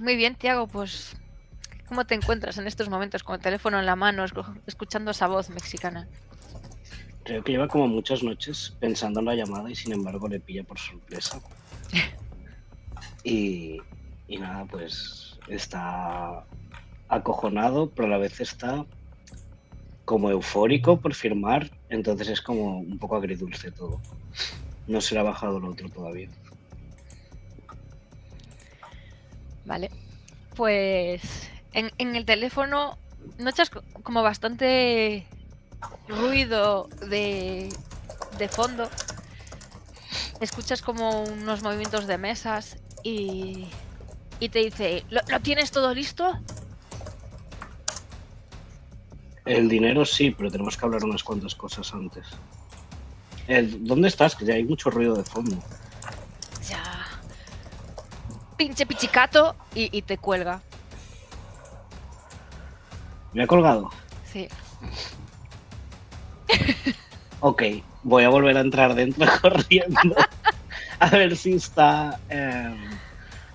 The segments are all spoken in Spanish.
Muy bien, Tiago, pues ¿cómo te encuentras en estos momentos con el teléfono en la mano, escuchando esa voz mexicana? Creo que lleva como muchas noches pensando en la llamada y sin embargo le pilla por sorpresa. Y, y nada, pues está acojonado, pero a la vez está como eufórico por firmar, entonces es como un poco agridulce todo. No se le ha bajado el otro todavía. Vale, pues en el teléfono notas como bastante ruido de fondo. Escuchas como unos movimientos de mesas y te dice, ¿lo tienes todo listo? El dinero sí, pero tenemos que hablar unas cuantas cosas antes. ¿Dónde estás? Que ya hay mucho ruido de fondo. Ya. Pinche pichicato y te cuelga. ¿Me ha colgado? Sí. Ok, voy a volver a entrar dentro corriendo. A ver si está...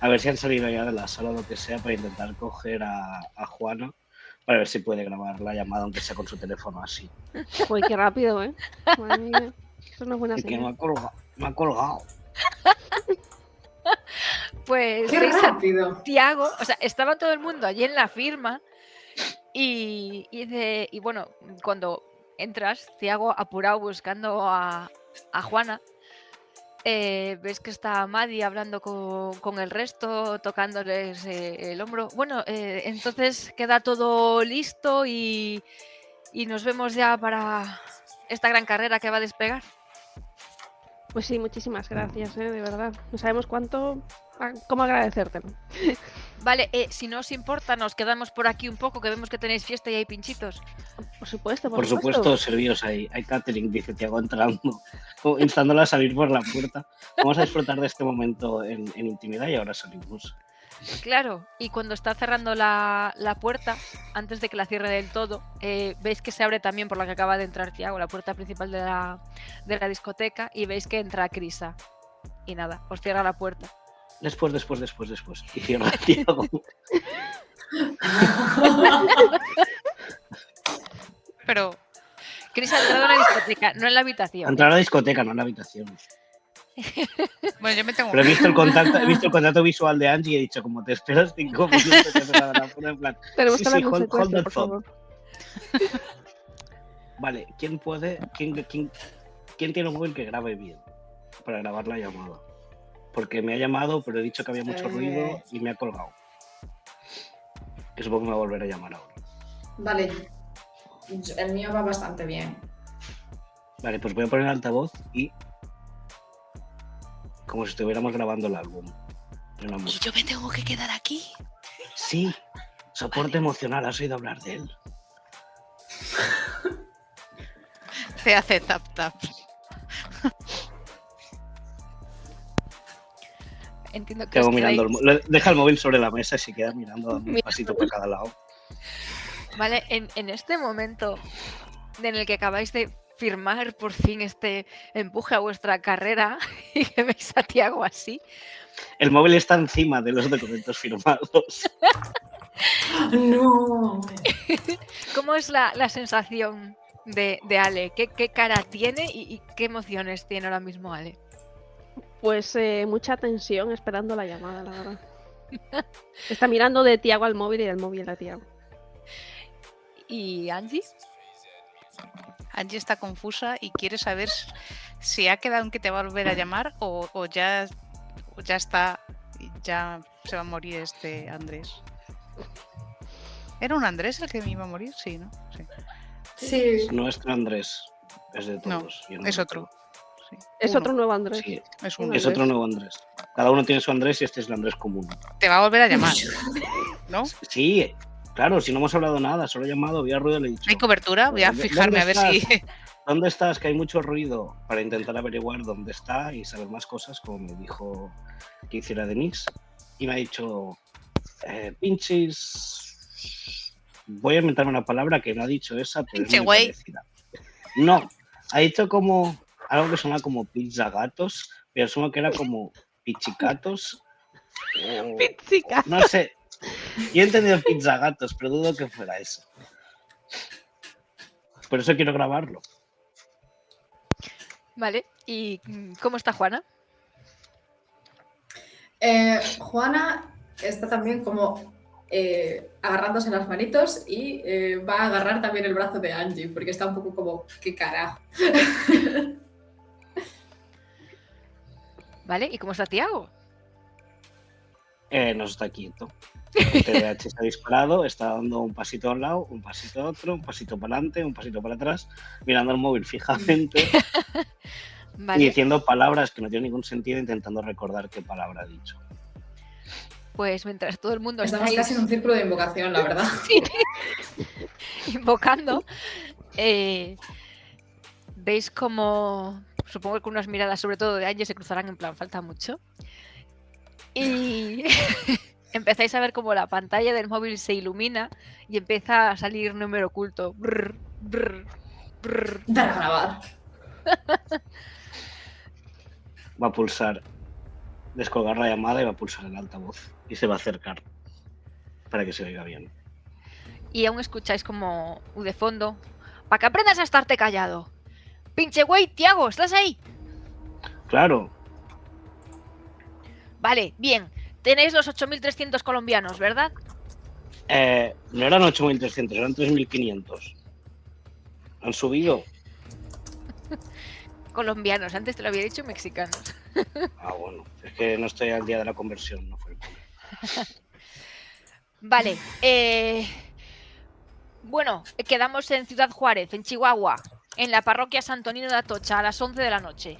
a ver si han salido ya de la sala o lo que sea para intentar coger a Juana para ver si puede grabar la llamada aunque sea con su teléfono así. Uy, qué rápido, ¿eh? Madre mía. Eso no es buena Es que señal. me ha colgado. Pues ¡Qué veis rápido! a Tiago, o sea, estaba todo el mundo allí en la firma y bueno, cuando entras, Tiago apurado buscando a Juana, ves que está Maddie hablando con el resto, tocándoles el hombro. Bueno, entonces queda todo listo y nos vemos ya para esta gran carrera que va a despegar. Pues sí, muchísimas gracias, de verdad. No sabemos cómo agradecértelo. Vale, si no os importa, nos quedamos por aquí un poco, que vemos que tenéis fiesta y hay pinchitos. Por supuesto, Por supuesto, servidos hay catering, dice Tiago entrando, instándola a salir por la puerta. Vamos a disfrutar de este momento en intimidad y ahora salimos. Claro, y cuando está cerrando la puerta, antes de que la cierre del todo, veis que se abre también por la que acaba de entrar Tiago, la puerta principal de la discoteca, y veis que entra Crisa. Y nada, os cierra la puerta. Después. Y cierra Tiago. Pero Crisa ha entrado en la discoteca, no en la habitación. Ha entrado a la discoteca, no en la habitación. Bueno, yo me tengo. Pero he visto el contacto visual de Angie y he dicho, como te esperas 5 minutos, te la en plan. Tenemos Sí, que hablar de un hold secuestro, that por thought. favor. Vale, ¿quién tiene un móvil que grabe bien para grabar la llamada? Porque me ha llamado, pero he dicho que había mucho ruido y me ha colgado. Que supongo que me va a volver a llamar ahora. Vale, el mío va bastante bien. Vale, pues voy a poner altavoz y como si estuviéramos grabando el álbum. ¿Y yo me tengo que quedar aquí? Sí, soporte emocional, has oído hablar de él. Se hace tap. Entiendo que deja el móvil sobre la mesa y se queda mirando, dando un pasito por cada lado. Vale, en este momento en el que acabáis de firmar por fin este empuje a vuestra carrera y que veis a Tiago así. El móvil está encima de los documentos firmados. ¡No! ¿Cómo es la sensación de Ale? ¿Qué cara tiene y qué emociones tiene ahora mismo Ale? Pues mucha tensión esperando la llamada, la verdad. Está mirando de Tiago al móvil y del móvil a Tiago. ¿Y Angie? Angie está confusa y quiere saber si ha quedado en que te va a volver a llamar o ya está, ya se va a morir este Andrés. ¿Era un Andrés el que me iba a morir? Sí, ¿no? Sí. Es nuestro Andrés. Es de todos. No, es otro. Sí. Es otro nuevo Andrés. Sí, es otro nuevo Andrés. Cada uno tiene su Andrés y este es el Andrés común. Te va a volver a llamar, ¿no? Sí, claro, si no hemos hablado nada, solo he llamado, había ruido, le he dicho. ¿Hay cobertura? Voy a fijarme a ver si... ¿Dónde estás? Que hay mucho ruido, para intentar averiguar dónde está y saber más cosas, como me dijo que hiciera Denise. Y me ha dicho, pinches... Voy a inventarme una palabra que no ha dicho esa, pero es muy parecida. No, ha dicho como algo que suena como pizza gatos, pero suena que era como pichicatos. Pizzicatos. No sé, Yo he entendido pizzagatos, pero dudo que fuera eso. Por eso quiero grabarlo. Vale, ¿y cómo está Juana? Juana está también como agarrándose las manitos y va a agarrar también el brazo de Angie, porque está un poco como, ¿qué carajo? ¿Vale? ¿Y cómo está Tiago? No está quieto. El TDAH está disparado, está dando un pasito a un lado, un pasito a otro, un pasito para adelante, un pasito para atrás, mirando el móvil fijamente y Vale, diciendo palabras que no tienen ningún sentido, intentando recordar qué palabra ha dicho. pues mientras todo el mundo Estamos estáis casi en un círculo de invocación, la verdad. sí, invocando, veis como, supongo que unas miradas, sobre todo de Angie, se cruzarán en plan, falta mucho. Y empezáis a ver como la pantalla del móvil se ilumina y empieza a salir número oculto. Brr, brr, brr. Dar a grabar. Va a pulsar, descolgar la llamada y va a pulsar el altavoz y se va a acercar para que se oiga bien. Y aún escucháis como de fondo. ¡Para que aprendas a estarte callado! ¡Pinche güey, Tiago! ¿Estás ahí? Claro, Vale, bien. Tenéis los 8.300 colombianos, ¿verdad? no eran 8.300, eran 3.500. ¿Han subido? Colombianos, antes te lo había dicho mexicanos. Ah, bueno, es que no estoy al día de la conversión, no fue el problema. Vale, bueno, quedamos en Ciudad Juárez, en Chihuahua, en la parroquia San Antonino de Atocha, a las 11 de la noche.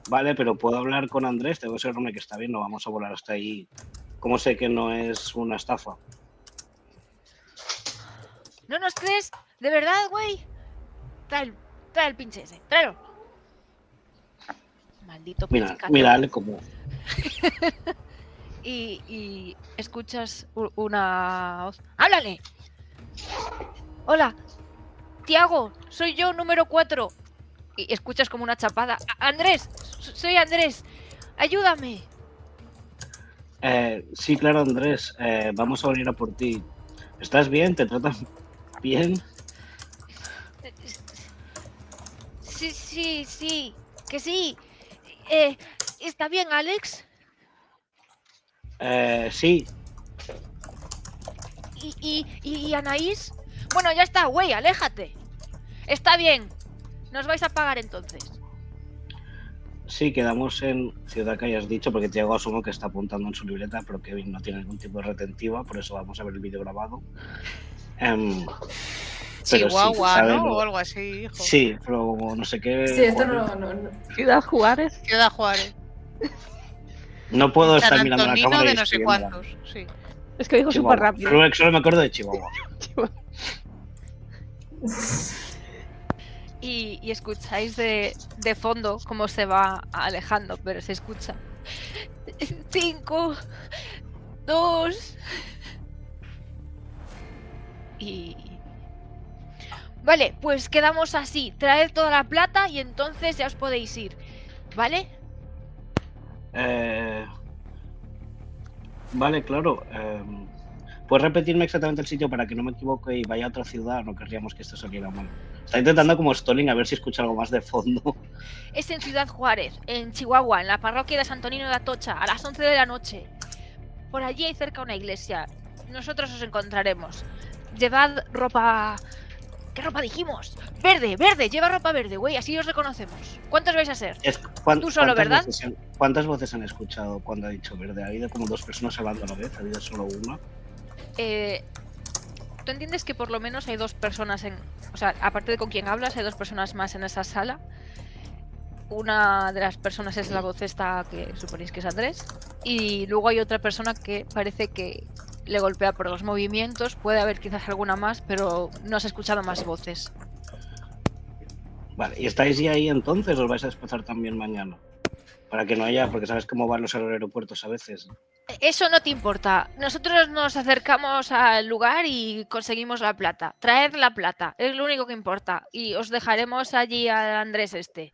Vale, pero puedo hablar con Andrés, tengo que asegurarme que está bien, no vamos a volar hasta ahí. ¿Cómo sé que no es una estafa? ¿No nos crees? ¿De verdad, güey? Trae el pinche ese, tráelo. Maldito pinche cacho. Mírale como... Y escuchas una voz. ¡Háblale! Hola, Tiago, soy yo, número 4. Y escuchas como una chapada. Andrés, soy Andrés, ayúdame. Sí, claro, Andrés, vamos a venir a por ti. ¿Estás bien? ¿Te tratan bien? Sí, que sí. ¿Está bien, Alex? Sí, ¿Y Anaís? Bueno, ya está, güey, aléjate. Está bien. Nos vais a pagar entonces. sí, quedamos en Ciudad que hayas dicho, porque Tiago asumo que está apuntando en su libreta, pero Kevin no tiene ningún tipo de retentiva, por eso vamos a ver el vídeo grabado. Pero Chihuahua, sí, ¿no? O algo así, hijo. Sí, pero como no sé qué... Sí, esto Juárez, no. Ciudad Juárez. Ciudad Juárez. no puedo San estar mirando la Antonino cámara y de no sé escribiéndola. cuántos, sí. Es que dijo Chihuahua. súper rápido. Solo me acuerdo de Chihuahua. Y escucháis de fondo cómo se va alejando, pero se escucha. 5, 2. Y... Vale, pues quedamos así. Traed toda la plata y entonces ya os podéis ir. ¿Vale? Vale, claro. ¿Puedes repetirme exactamente el sitio para que no me equivoque y vaya a otra ciudad? No querríamos que esto saliera mal. Está intentando como Stalling a ver si escucha algo más de fondo. Es en Ciudad Juárez, en Chihuahua, en la parroquia de San Antonino de Atocha, a las 11 de la noche. Por allí hay cerca una iglesia. Nosotros os encontraremos. Llevad ropa... ¿Qué ropa dijimos? Verde, lleva ropa verde, güey, así os reconocemos. ¿Cuántos vais a ser? Tú solo, ¿verdad? ¿Cuántas voces han escuchado cuando ha dicho verde? ¿Ha habido como 2 personas hablando a la vez? ¿Ha habido solo una? Tú entiendes que por lo menos hay 2 personas en... O sea, aparte de con quien hablas, hay 2 personas más en esa sala. Una de las personas es la voz esta que suponéis que es Andrés. Y luego hay otra persona que parece que le golpea por los movimientos. Puede haber quizás alguna más, pero no has escuchado más voces. Vale, ¿y estáis ya ahí entonces o os vais a desplazar también mañana? Para que no haya, porque sabes cómo van los aeropuertos a veces. Eso no te importa. Nosotros nos acercamos al lugar y conseguimos la plata. Traed la plata, es lo único que importa. Y os dejaremos allí a Andrés este.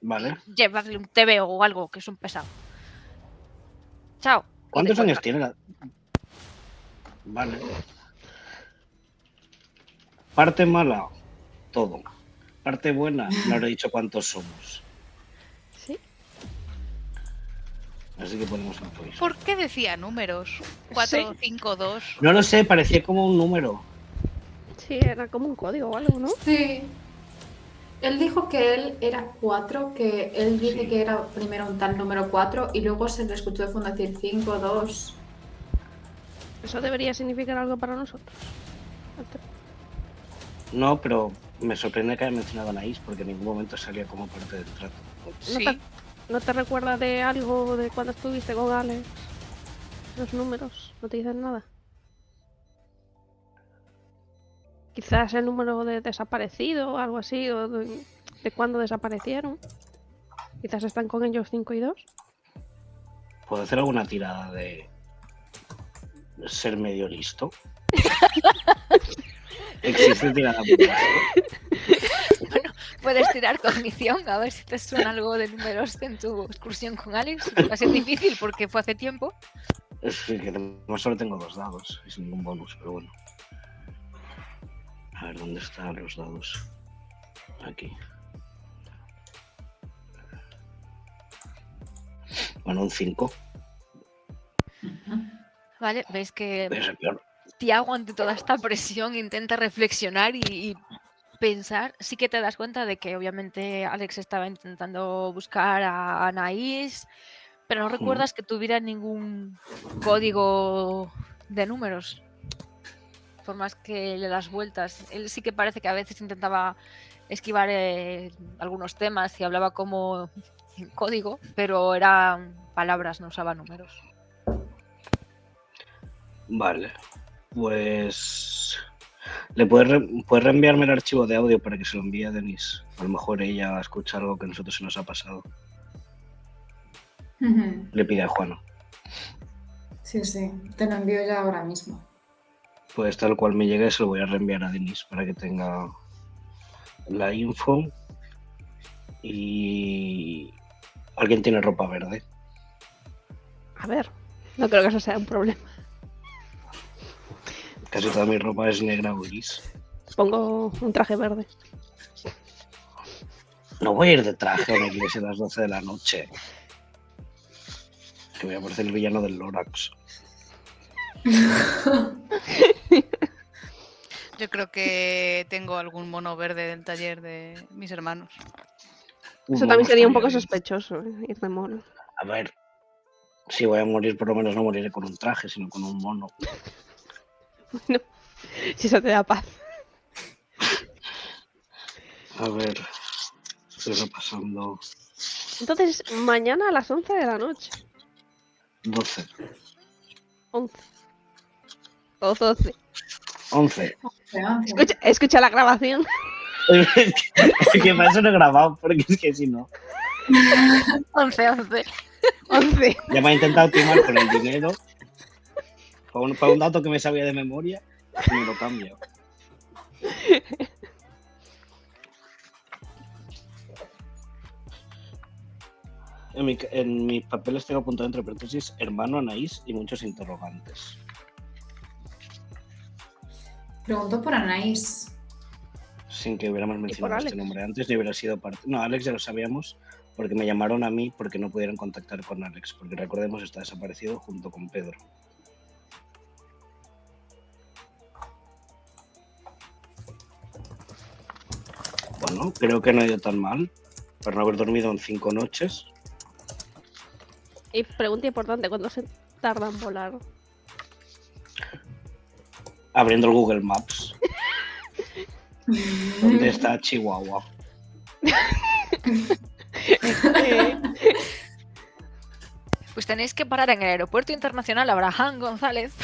Vale. Llevadle un TVO o algo, que es un pesado. Chao. ¿Cuántos años 4. tiene la...? Vale. Parte mala, todo. Parte buena, no habré dicho cuántos somos. Sí. Así que podemos improvisar. ¿Por qué decía números? 4, 5, 2. No lo sé, parecía como un número. Sí, era como un código o algo, ¿no? Sí. Él dijo que él era 4, que él dice Sí. que era primero un tal número 4 y luego se le escuchó de fondo decir 5, 2. Eso debería significar algo para nosotros. No, pero me sorprende que haya mencionado a Anaís porque en ningún momento salía como parte del trato. Sí. ¿No te recuerdas de algo de cuando estuviste con Alex? Los números, ¿no te dicen nada? Quizás el número de desaparecido o algo así, o de cuándo desaparecieron. Quizás están con ellos 5 y 2. ¿Puedo hacer alguna tirada de ser medio listo? ¿Existe tirada por esto? Puedes tirar cognición a ver si te suena algo de números en tu excursión con Alex. Va a ser difícil porque fue hace tiempo. Es que no solo tengo 2 dados y sin ningún bonus, pero bueno. A ver, ¿dónde están los dados? Aquí. Bueno, un 5. Vale, veis que Puede ser peor. Tiago ante toda esta presión intenta reflexionar y pensar. Sí que te das cuenta de que obviamente Alex estaba intentando buscar a Anaís, pero no recuerdas que tuviera ningún código de números. Por más que le das vueltas, él sí que parece que a veces intentaba esquivar algunos temas y hablaba como en código, pero eran palabras, no usaba números. Vale. Pues... ¿Le puedes reenviarme el archivo de audio para que se lo envíe a Denise? A lo mejor ella escucha algo que a nosotros se nos ha pasado. Le pide a Juana. Sí, sí, te lo envío ya ahora mismo. Pues tal cual me llegue se lo voy a reenviar a Denise para que tenga la info. Y... ¿Alguien tiene ropa verde? A ver, no creo que eso sea un problema. Casi toda mi ropa es negra o gris. Pongo un traje verde. No voy a ir de traje a una iglesia a las 12 de la noche. Que voy a parecer el villano del Lorax. Yo creo que tengo algún mono verde del taller de mis hermanos. Eso también sería un poco sospechoso, ir de mono. A ver, si voy a morir, por lo menos no moriré con un traje, sino con un mono. Bueno, si eso te da paz. A ver, estoy repasando. Entonces, mañana a las 11 de la noche. 12. 11. O 12. 11. Escucha la grabación. Es que para eso no he grabado, porque es que si no. 11. 11. Ya me ha intentado timar con el dinero. Para un dato que me sabía de memoria, y me lo cambio. En mis papeles tengo apuntado entre paréntesis hermano, Anaís y muchos interrogantes. Preguntó por Anaís. Sin que hubiéramos mencionado Alex? este nombre antes, ni hubiera sido parte. No, Alex ya lo sabíamos porque me llamaron a mí porque no pudieron contactar con Alex, porque recordemos está desaparecido junto con Pedro. Bueno, creo que no ha ido tan mal, por no haber dormido en 5 noches. Y pregunta importante, ¿cuánto se tarda en volar? Abriendo el Google Maps. ¿Dónde está Chihuahua? Pues tenéis que parar en el aeropuerto internacional Abraham González.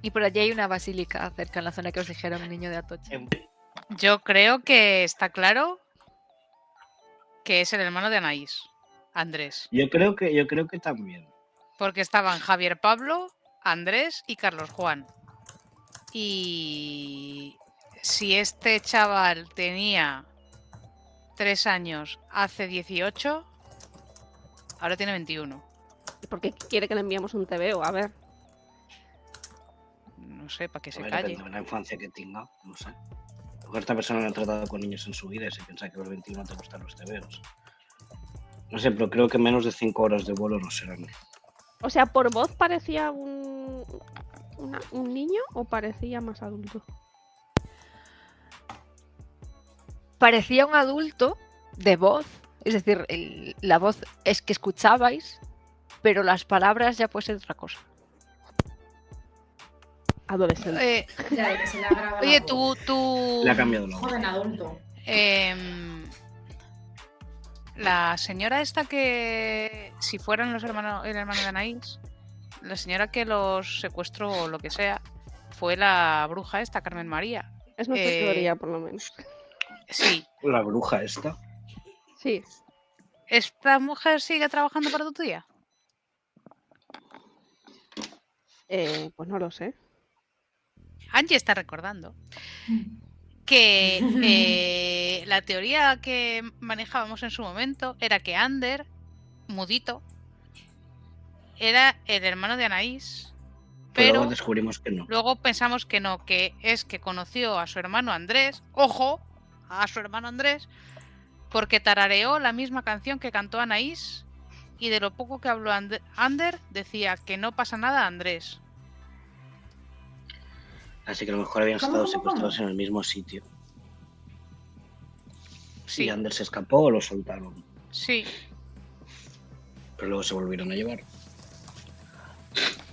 Y por allí hay una basílica cerca en la zona que os dijeron, niño de Atocha. Yo creo que está claro que es el hermano de Anaís, Andrés. Yo creo que también. Porque estaban Javier Pablo, Andrés y Carlos Juan. Y si este chaval tenía 3 años hace 18, ahora tiene 21. porque quiere que le enviemos un TVO, a ver. No sé, para que A se ver, calle. depende de la infancia que tenga, no sé. A lo mejor esta persona no ha tratado con niños en su vida y se piensa que a los 21 te gustan los tebeos. No sé, pero creo que menos de 5 horas de vuelo no serán. O sea, ¿por voz parecía un niño o parecía más adulto? Parecía un adulto de voz, es decir, la voz es que escuchabais, pero las palabras ya puede ser otra cosa. Adolescente. Ya, de que se le agrava Oye, la voz. tú... Le ha cambiado la voz. Joven adulto. La señora esta que... Si fueran el hermano de Anaís, la señora que los secuestró o lo que sea, fue la bruja esta, Carmen María. Es nuestra teoría, por lo menos. Sí. La bruja esta. Sí. ¿Esta mujer sigue trabajando para tu tía? Pues no lo sé. Angie está recordando que la teoría que manejábamos en su momento era que Ander, mudito, era el hermano de Anaís, Pero pero descubrimos que no. luego pensamos que no, que es que conoció a su hermano Andrés, ojo, a su hermano Andrés, porque tarareó la misma canción que cantó Anaís y de lo poco que habló Ander decía que no pasa nada Andrés. Así que a lo mejor habían ¿Cómo, estado cómo, secuestrados cómo? en el mismo sitio. Sí, Y Ander se escapó o lo soltaron. sí. Pero luego se volvieron a llevar.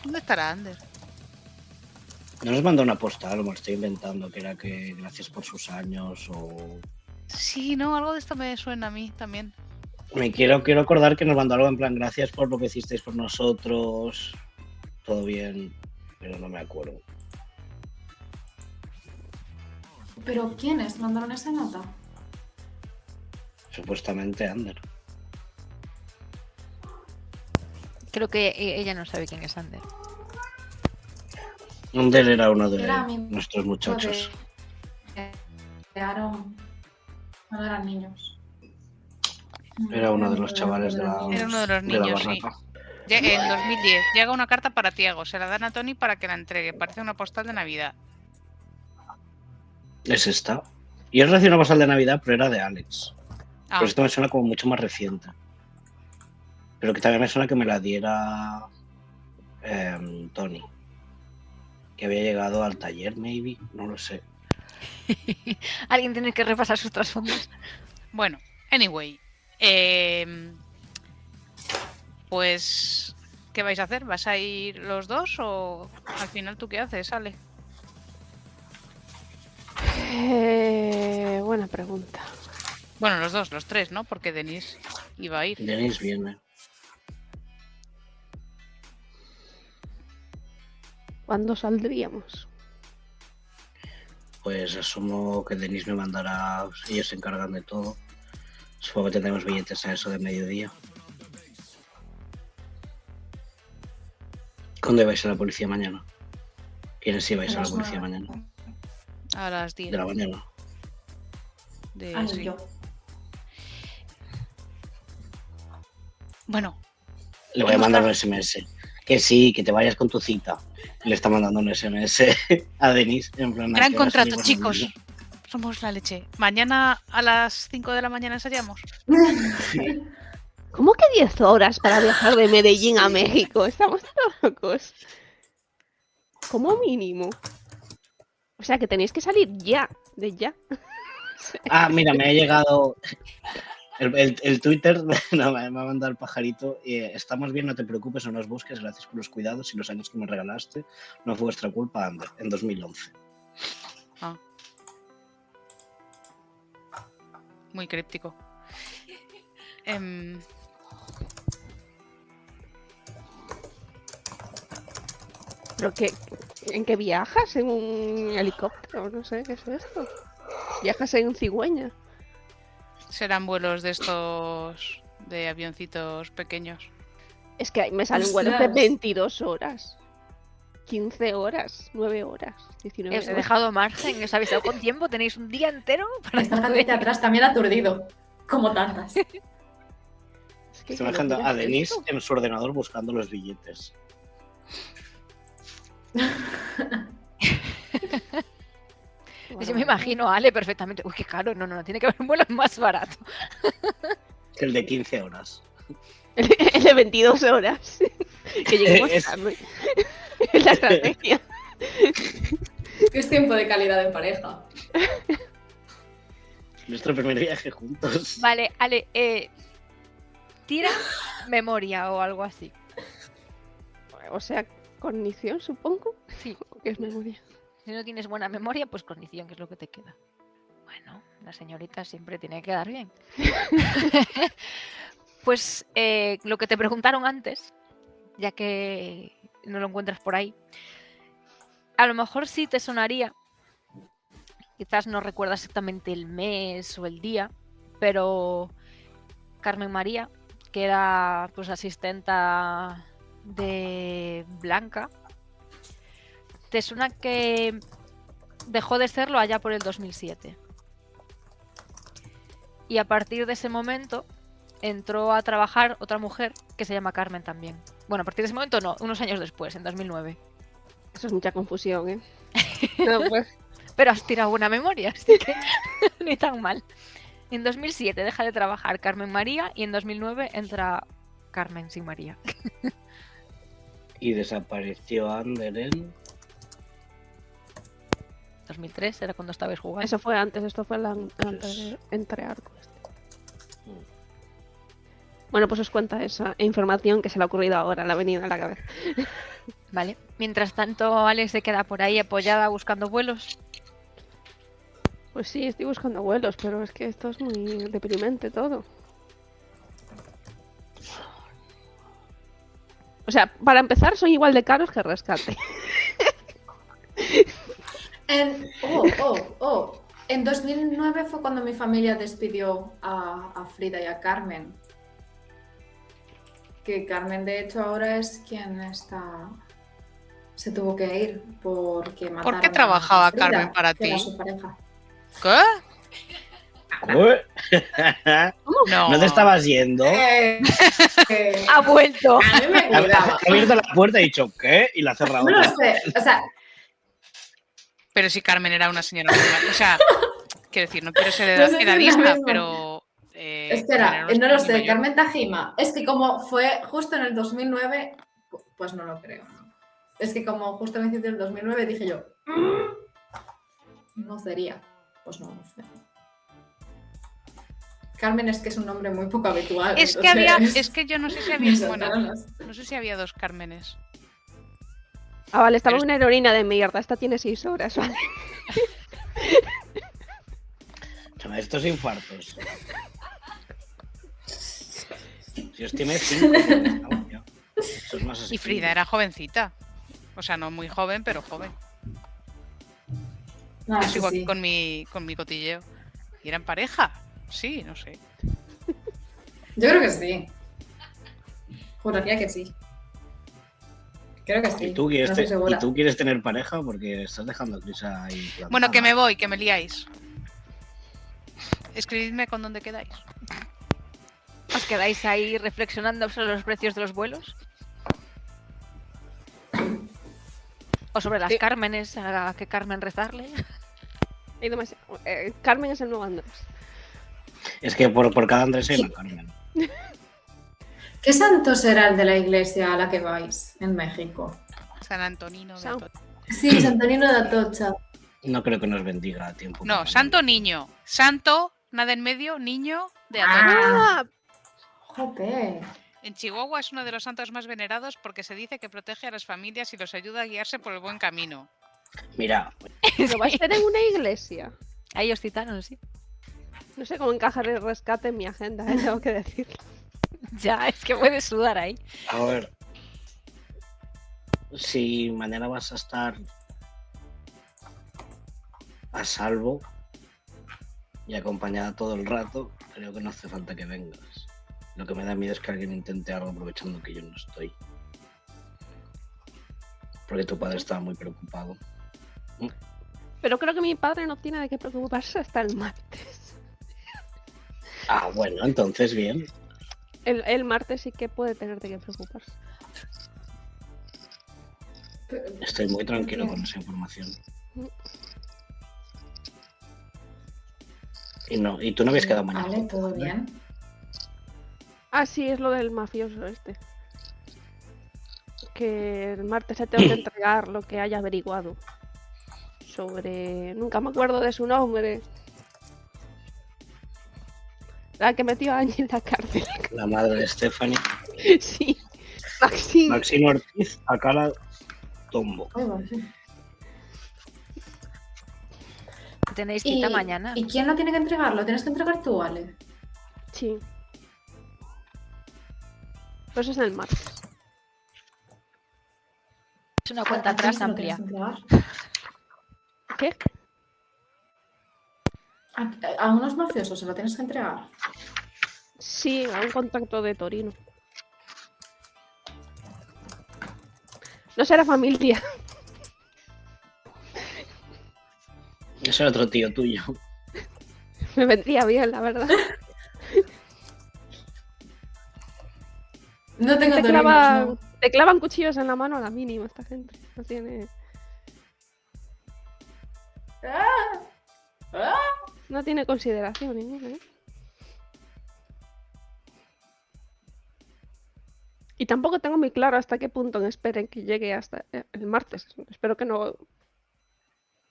¿Dónde estará Ander? No nos mandó una postal, o me lo estoy inventando, que era que gracias por sus años o... Sí, no, algo de esto me suena a mí también. Me quiero acordar que nos mandó algo en plan gracias por lo que hicisteis por nosotros. Todo bien, pero no me acuerdo. ¿Pero quiénes mandaron esa nota? Supuestamente Ander. Creo que ella no sabe quién es Ander. Ander era uno de Era amigo nuestros muchachos. De Aaron. No eran niños. Era uno de los chavales de la, Era uno de los de la niños, sí. barraca. En 2010 llega una carta para Tiago, se la dan a Tony para que la entregue. Parece una postal de Navidad. Es esta. Yo recibí una postal de Navidad, pero era de Alex. Ah, Pero esto me suena como mucho más reciente. Pero que también me suena que me la diera Tony. Que había llegado al taller, maybe. No lo sé. Alguien tiene que repasar sus trasfondos. bueno, anyway. Pues, ¿qué vais a hacer? ¿Vas a ir los dos o al final tú qué haces, Ale? Buena pregunta. Bueno, los dos, los tres, ¿no? Porque Denise iba a ir. Denis viene. ¿Cuándo saldríamos? Pues asumo que Denis me mandará. Ellos se encargan de todo. Supongo que tendremos billetes a eso de mediodía. ¿Cuándo vais a la policía mañana? ¿Quiénes ibais a la policía mañana? A las 10 De la mañana. de Ani sí. y yo. Bueno, Le voy a mandar un SMS. Que sí, que te vayas con tu cita. Le está mandando un SMS a Denis. En plan, gran ¿a qué hora contrato, salimos chicos. mañana? Somos la leche. Mañana a las 5 de la mañana ensayamos. ¿Cómo que 10 horas para viajar de Medellín a México? Estamos todos locos. Como mínimo. O sea que tenéis que salir ya, de ya. Ah, mira, me ha llegado el Twitter. No, me ha mandado el pajarito. Estamos bien, no te preocupes, no nos busques. Gracias por los cuidados y los años que me regalaste. No fue vuestra culpa, Ander, en 2011. Muy críptico. ¿Pero qué? ¿En qué viajas? ¿En un helicóptero? No sé, ¿qué es esto? ¿Viajas en cigüeña? Serán vuelos de estos de avioncitos pequeños. Es que me salen vuelos de Ostras. 22 horas. 15 horas, 9 horas, 19 Os he horas. dejado margen, os he avisado con tiempo, tenéis un día entero para Está la poder- gente atrás también aturdido. Como tantas. Es ¿Qué Estoy imaginando tienes a Denise esto? en su ordenador buscando los billetes. Yo me imagino a Ale perfectamente. Uy, qué caro. No, tiene que haber un vuelo más barato. El de 15 horas. El de 22 horas. Que lleguemos Es- tarde. Es la estrategia. Es tiempo de calidad en pareja. Nuestro primer viaje juntos. Vale, Ale, tira memoria o algo así. O sea, cognición, supongo. Sí. ¿O qué es memoria? Si no tienes buena memoria, pues cognición, que es lo que te queda. Bueno, la señorita siempre tiene que quedar bien. Pues lo que te preguntaron antes, ya que no lo encuentras por ahí, a lo mejor sí te sonaría, quizás no recuerdas exactamente el mes o el día, pero Carmen María, que era pues asistenta de Blanca, te suena que dejó de serlo allá por el 2007. Y a partir de ese momento entró a trabajar otra mujer que se llama Carmen también. Bueno, a partir de ese momento no, unos años después, en 2009. Eso es mucha confusión, ¿eh? No, pues, Pero has tirado buena memoria, así que ni tan mal. En 2007 deja de trabajar Carmen María y en 2009 entra Carmen sin María. Y desapareció Ander en... 2003 era cuando estabais jugando. eso fue antes, esto fue el entrearco. Bueno, pues os cuenta esa información que se le ha ocurrido ahora, le ha venido a la cabeza. Vale. Mientras tanto, Alex se queda por ahí apoyada buscando vuelos. Pues sí, estoy buscando vuelos, pero es que esto es muy deprimente todo. O sea, para empezar, son igual de caros que Rescate. En 2009 fue cuando mi familia despidió a Frida y a Carmen. Que Carmen, de hecho, ahora es quien se tuvo que ir porque mataron ¿Por qué a trabajaba Frida, Carmen para que era ti? su pareja. ¿Qué? No. ¿No te estabas yendo? ¡Ha vuelto! A mí me Ha cuidaba. abierto la puerta y dicho, ¿qué? Y la ha cerrado. No lo sé, o sea, Pero si Carmen era una señora mayor. O sea, quiero decir, no quiero ser No sé si es la edadista, misma. pero. espera, Carmen era una no lo señora sé, muy mayor. Carmen Tajima. Es que como fue justo en el 2009, pues no lo creo. ¿No? Es que como justo en el 2009 dije yo, no sería. Pues no lo sé. Carmen es que es un nombre muy poco habitual. Es que entonces, es que yo no sé si me había. saltaron Bueno, las- no sé si había dos Cármenes. Ah, vale, estaba Pero una heroína de mierda. Esta tiene 6 horas, ¿vale? Estos infartos. Si os tiene 5, eso es más Y asequible. Frida era jovencita. O sea, no muy joven, pero joven. Ah, Es sí, igual sí. que con mi cotilleo. ¿Y eran pareja? Sí, no sé. Yo creo que sí. Juraría que sí. Creo que sí. ¿Y tú, quieres no estoy segura. ¿Y tú quieres tener pareja? Porque estás dejando a Chris ahí plantada. Bueno, que me voy, que me liáis. Escribidme con dónde quedáis. ¿Os quedáis ahí reflexionando sobre los precios de los vuelos? ¿O sobre las Sí. Cármenes a que Carmen rezarle? Hay demasiado. Carmen es el nuevo Andrés. Es que por cada Andrés hay una Carmen. ¿Qué santo será el de la iglesia a la que vais en México? San Antonino de San- Atocha. Sí, Santonino de Atocha. No creo que nos bendiga a tiempo. No, Santo Niño. Santo, nada en medio, niño de Atocha. Ah, ¡Ah! joder. En Chihuahua es uno de los santos más venerados porque se dice que protege a las familias y los ayuda a guiarse por el buen camino. Mira, Pero va a ser en una iglesia. Ahí os citaron, sí. No sé cómo encajar el rescate en mi agenda, tengo que decir. Ya, es que puedes sudar ahí. a ver. Si mañana vas a estar a salvo y acompañada todo el rato, creo que no hace falta que vengas. Lo que me da miedo es que alguien intente algo aprovechando que yo no estoy. Porque tu padre estaba muy preocupado. Pero creo que mi padre no tiene de qué preocuparse hasta el martes. Ah, bueno, entonces bien. El martes sí que puede tener de qué preocuparse. Estoy muy tranquilo con esa información. Y tú no habías quedado mañana. Vale, todo bien. Ah, sí, es lo del mafioso este. Que el martes se tengo que entregar lo que haya averiguado sobre... Nunca me acuerdo de su nombre. La que metió a Angie en la cárcel. La madre de Stephanie. Sí, Maxine. Maxine Ortiz, Akala Tombo. Ay, vale. Tenéis cita mañana. ¿Y quién lo tiene que entregar? ¿Lo tienes que entregar tú, Ale? Sí. Pues es el martes. Es una cuenta ¿A quién atrás se lo tienes amplia. que entregar? ¿Qué? ¿A unos mafiosos se lo tienes que entregar? Sí, a un contacto de Torino. No será familia. Ese era otro tío tuyo. Me vendría bien, la verdad. No tengo Te torinos, clavan, no. te clavan cuchillos en la mano a la mínima esta gente. No tiene, ¡Ah! ¡Ah! no tiene consideración ninguna, ¿eh? Y tampoco tengo muy claro hasta qué punto esperen que llegue hasta el martes. Espero que no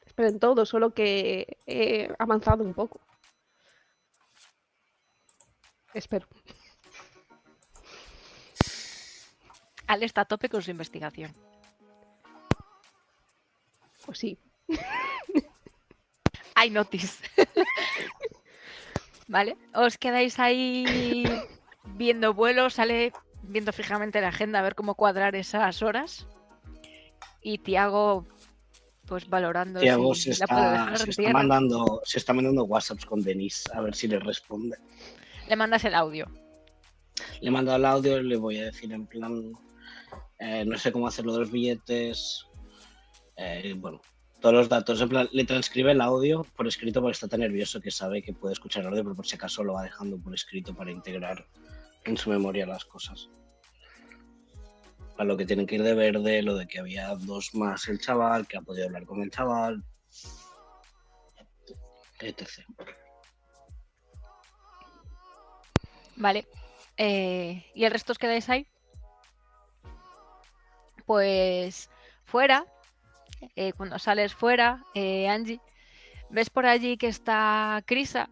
esperen todo, solo que he avanzado un poco. Espero. Ale está a tope con su investigación. Pues sí. I notice. Vale, os quedáis ahí viendo vuelos, sale viendo fijamente la agenda a ver cómo cuadrar esas horas. Y Tiago, pues valorando Tiago si se la puede dejar está, en se tierra. está mandando WhatsApps con Denise a ver si le responde. Le mandas el audio. Le mando el audio y le voy a decir en plan, no sé cómo hacer lo de los billetes, bueno, todos los datos. En plan, le transcribe el audio por escrito porque está tan nervioso que sabe que puede escuchar el audio, pero por si acaso lo va dejando por escrito para integrar en su memoria las cosas. A lo que tienen que ir de verde, lo de que había 2 más el chaval, que ha podido hablar con el chaval, etc. Vale. ¿Y el resto os quedáis ahí? Pues fuera, cuando sales fuera, Angie, ves por allí que está Crisa,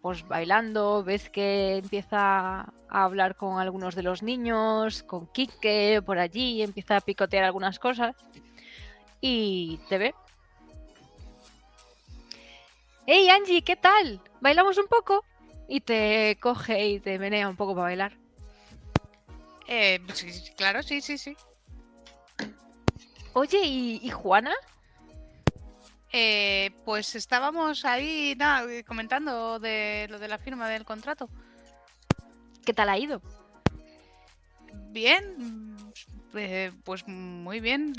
pues bailando, ves que empieza a hablar con algunos de los niños, con Quique por allí, empieza a picotear algunas cosas y te ve. ¡Hey Angie, ¿qué tal? ¿Bailamos un poco? Y te coge y te menea un poco para bailar. Sí, claro, sí. Oye, ¿y Juana? Pues estábamos ahí, nada, comentando de lo de la firma del contrato. ¿Qué tal ha ido? Bien, pues muy bien.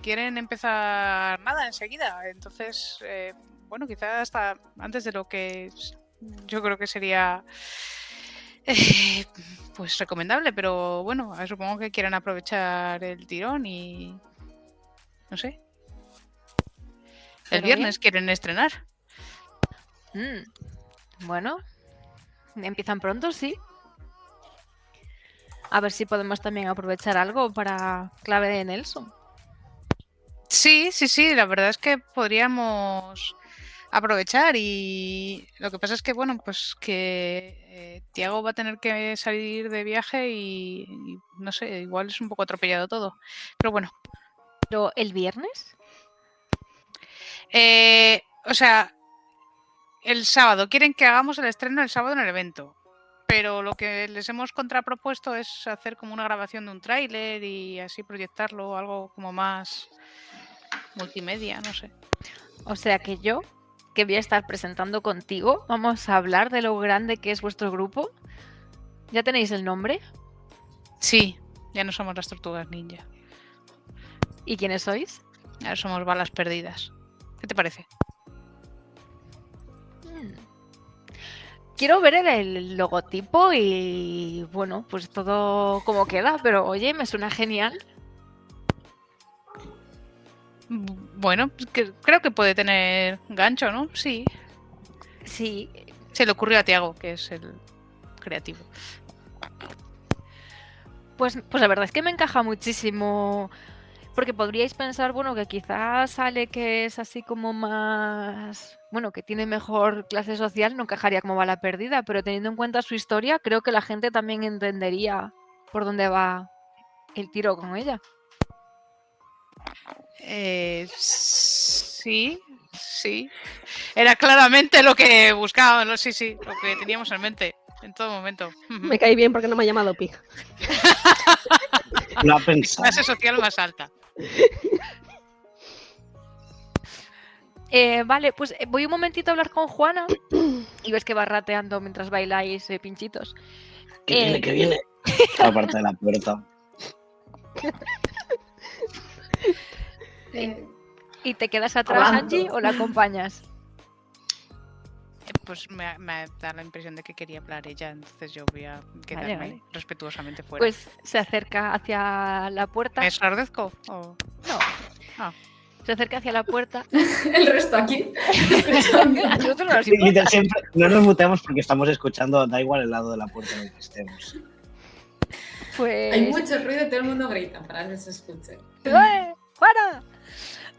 Quieren empezar nada enseguida. Entonces, bueno, quizás hasta antes de lo que yo creo que sería pues recomendable, pero bueno, supongo que quieren aprovechar el tirón y no sé. El Pero viernes quieren estrenar. Bueno, empiezan pronto, sí. A ver si podemos también aprovechar algo para clave de Nelson. Sí, la verdad es que podríamos aprovechar y lo que pasa es que, bueno, pues que Tiago va a tener que salir de viaje y no sé, igual es un poco atropellado todo, pero bueno. ¿Pero el viernes? O sea, el sábado, quieren que hagamos el estreno el sábado en el evento, pero lo que les hemos contrapropuesto es hacer como una grabación de un tráiler y así proyectarlo, algo como más multimedia, no sé. O sea que yo, que voy a estar presentando contigo, vamos a hablar de lo grande que es vuestro grupo. ¿Ya tenéis el nombre? Sí, ya no somos las tortugas ninja. ¿Y quiénes sois? Ahora somos balas perdidas. ¿Qué te parece? quiero ver el logotipo y bueno, pues todo como queda, pero oye, me suena genial. Bueno, pues creo que puede tener gancho, ¿no? Sí. Sí, Se le ocurrió a Tiago, que es el creativo. pues la verdad es que me encaja muchísimo. Porque podríais pensar, bueno, que quizás sale que es así como más, bueno, que tiene mejor clase social, no encajaría como bala perdida, pero teniendo en cuenta su historia, creo que la gente también entendería por dónde va el tiro con ella. Sí. Era claramente lo que buscábamos, sí, lo que teníamos en mente en todo momento. Me cae bien porque no me ha llamado pija. Lo ha pensado. Clase social más alta. Vale, pues voy un momentito a hablar con Juana y ves que va rateando mientras bailáis pinchitos. Que viene. Aparte de la puerta. ¿Y te quedas atrás, Avanzo. Angie, o la acompañas? Pues me da la impresión de que quería hablar ella, entonces yo voy a quedarme Vale. respetuosamente fuera. Pues se acerca hacia la puerta. ¿Me ensordezco? ¿O? No. Ah. Se acerca hacia la puerta. El resto aquí. escuchando. A nosotros no nos importa. Literal, siempre no nos muteamos porque estamos escuchando, da igual el lado de la puerta en el que estemos. Pues... Hay mucho ruido y todo el mundo grita para que se escuche. ¡Eh! ¡Juana!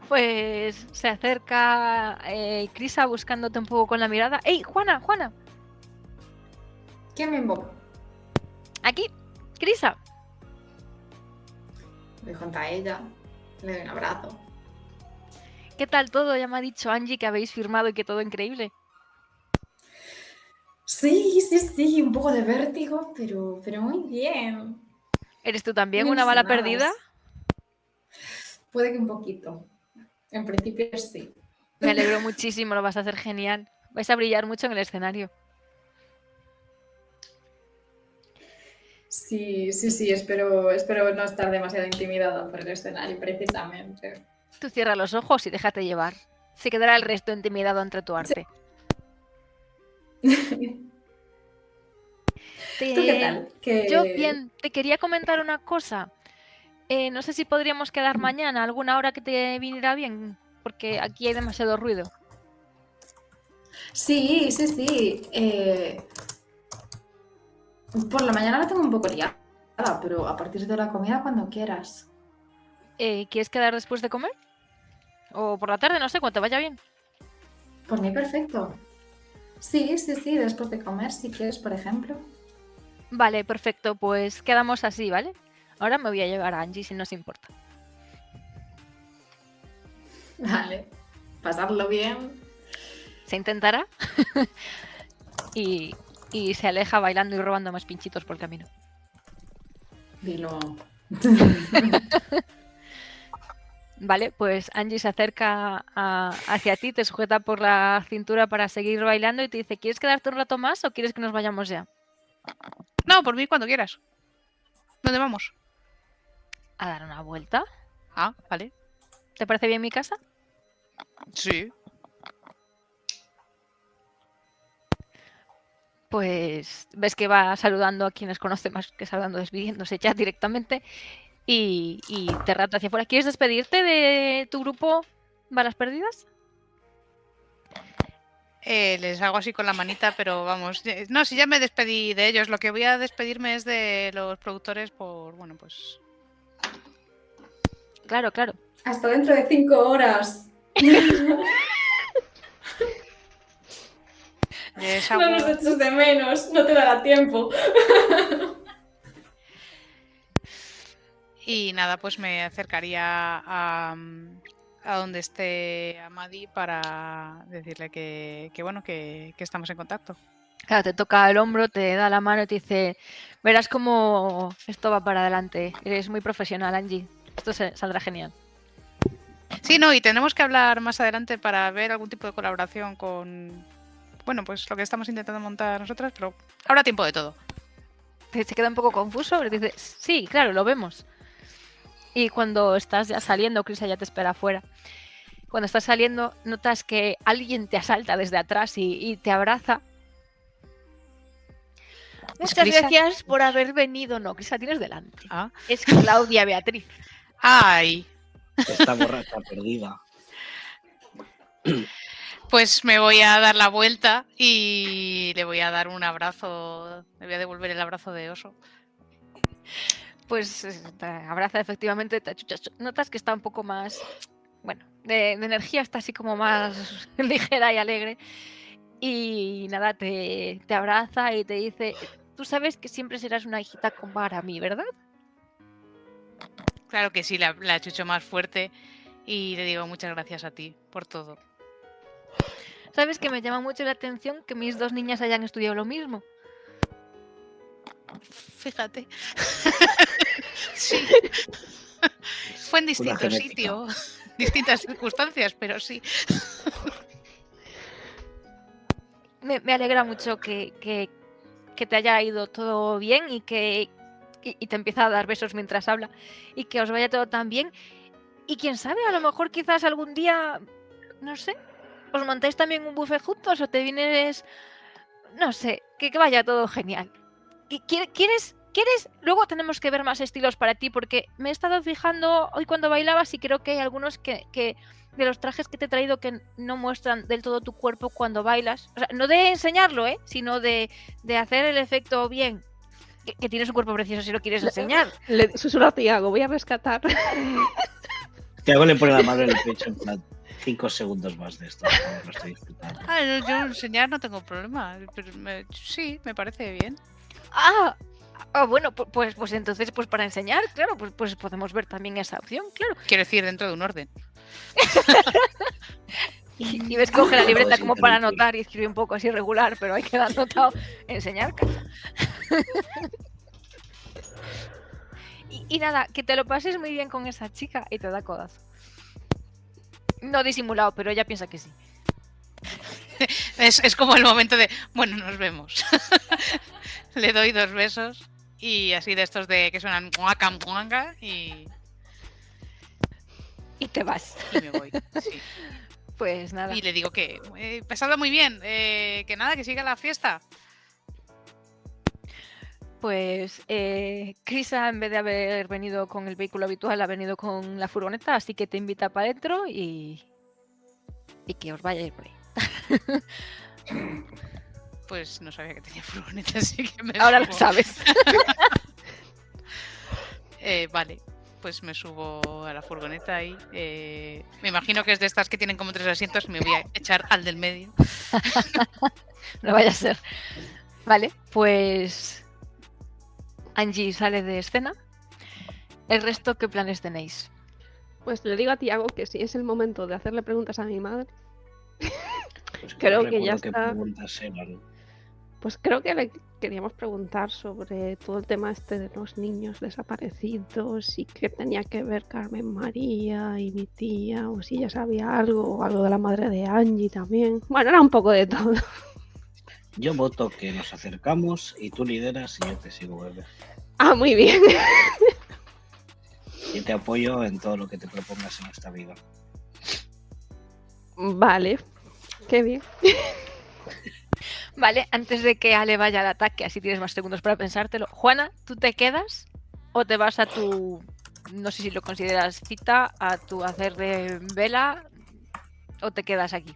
Pues se acerca Crisa buscándote un poco con la mirada. ¡Ey, Juana! ¡Juana! ¿Quién me invoca? ¡Aquí! ¡Crisa! Voy junto a ella. Le doy un abrazo. ¿Qué tal todo? Ya me ha dicho Angie que habéis firmado y que todo increíble. Sí, un poco de vértigo, pero muy bien. ¿Eres tú también Muy una bala ilusionadas. perdida? Puede que un poquito. En principio sí. Me alegro muchísimo, lo vas a hacer genial. Vais a brillar mucho en el escenario. Sí, espero no estar demasiado intimidada por el escenario, precisamente. Tú cierra los ojos y déjate llevar. Se quedará el resto intimidado entre tu arte. ¿Tú qué tal? Yo bien, te quería comentar una cosa. No sé si podríamos quedar mañana, a alguna hora que te viniera bien, porque aquí hay demasiado ruido. Sí. Por la mañana la tengo un poco liada, pero a partir de la comida cuando quieras. ¿Quieres quedar después de comer? O por la tarde, no sé, cuando te vaya bien. Por mí perfecto. Sí, después de comer, si quieres, por ejemplo. Vale, perfecto, pues quedamos así, ¿vale? Ahora me voy a llevar a Angie, si no os importa. Vale, pasarlo bien. Se intentará. y se aleja bailando y robando más pinchitos por el camino. Dilo. Vale, pues Angie se acerca hacia ti, te sujeta por la cintura para seguir bailando y te dice, ¿quieres quedarte un rato más o quieres que nos vayamos ya? No, por mí cuando quieras. ¿Dónde vamos? A dar una vuelta. Ah, vale. ¿Te parece bien mi casa? Sí. Pues ves que va saludando a quienes conoce más que saludando, despidiéndose ya directamente y te rata hacia afuera. ¿Quieres despedirte de tu grupo Balas Perdidas? Les hago así con la manita, pero vamos. No, si ya me despedí de ellos. Lo que voy a despedirme es de los productores por, bueno, pues... Claro. Hasta dentro de 5 horas. Les No hago... nos echas de menos, no te dará tiempo. Y nada, pues me acercaría a donde esté Amadi para decirle que bueno, que estamos en contacto. Claro, te toca el hombro, te da la mano y te dice, verás cómo esto va para adelante. Eres muy profesional, Angie. Esto saldrá genial. Sí, no, y tenemos que hablar más adelante para ver algún tipo de colaboración con, bueno, pues lo que estamos intentando montar nosotras, pero habrá tiempo de todo. Se queda un poco confuso, pero dice, sí, claro, lo vemos. Y cuando estás ya saliendo, Crisa ya te espera afuera. Cuando estás saliendo, notas que alguien te asalta desde atrás y te abraza. Muchas Crisa? gracias por haber venido. No, Crisa, tienes delante. Ah. Es Claudia Beatriz. Ay, Esta borra está perdida. pues me voy a dar la vuelta y le voy a dar un abrazo. Le voy a devolver el abrazo de oso. Pues te abraza efectivamente, te achuchas. Notas que está un poco más, bueno, de energía, está así como más ligera y alegre. Y nada, te abraza y te dice, tú sabes que siempre serás una hijita para mí, ¿verdad? Claro que sí, la achucho más fuerte y le digo muchas gracias a ti por todo. Sabes que me llama mucho la atención que mis 2 niñas hayan estudiado lo mismo. Fíjate. Sí. Fue en distinto genética. sitio, distintas circunstancias, pero sí. Me alegra mucho que te haya ido todo bien y que y te empieza a dar besos mientras habla y que os vaya todo tan bien. Y quién sabe, a lo mejor quizás algún día, no sé, os montáis también un buffet juntos o te vienes, no sé, que vaya todo genial. ¿Quieres? Luego tenemos que ver más estilos para ti porque me he estado fijando hoy cuando bailabas y creo que hay algunos que de los trajes que te he traído que no muestran del todo tu cuerpo cuando bailas. O sea, no de enseñarlo, sino de hacer el efecto bien. Que tienes un cuerpo precioso si lo quieres enseñar. Le susurro a Tiago, voy a rescatar. Tiago le pone la mano en el pecho en plan 5 segundos más de esto. Lo estoy disfrutando. Yo enseñar no tengo problema, pero sí, me parece bien. Bueno, pues entonces, pues para enseñar, claro, pues podemos ver también esa opción, claro. Quiero decir, dentro de un orden. Y ves, coge la libreta como para anotar y escribe un poco así regular, pero hay que dar anotado enseñar, cacha. Y nada, que te lo pases muy bien con esa chica y te da codazo. No disimulado, pero ella piensa que sí. Es como el momento de, bueno, nos vemos. Le doy 2 besos y así de estos de que suenan muaca, muaca y te vas. Y me voy, sí. Pues nada. Y le digo que pasarla muy bien, que nada, que siga la fiesta. Pues Crisa, en vez de haber venido con el vehículo habitual, ha venido con la furgoneta, así que te invita para adentro y que os vayáis por ahí. Pues no sabía que tenía furgoneta, así que me Ahora subo. lo sabes. Vale, pues me subo a la furgoneta y me imagino que es de estas que tienen como 3 asientos, me voy a echar al del medio. No vaya a ser. Vale, pues Angie sale de escena. ¿El resto qué planes tenéis? Pues le digo a Tiago que si es el momento de hacerle preguntas a mi madre, Pues creo no que ya recuerdo qué está. preguntas eran. Pues creo que le queríamos preguntar sobre todo el tema este de los niños desaparecidos y qué tenía que ver Carmen María y mi tía, o si ella sabía algo, o algo de la madre de Angie también. Bueno, era un poco de todo. Yo voto que nos acercamos y tú lideras y yo te sigo, bebé. Ah, muy bien. Y te apoyo en todo lo que te propongas en esta vida. Vale, qué bien. Vale, antes de que Ale vaya al ataque, así tienes más segundos para pensártelo. Juana, ¿tú te quedas o te vas a tu, no sé si lo consideras cita, a tu hacer de vela o te quedas aquí?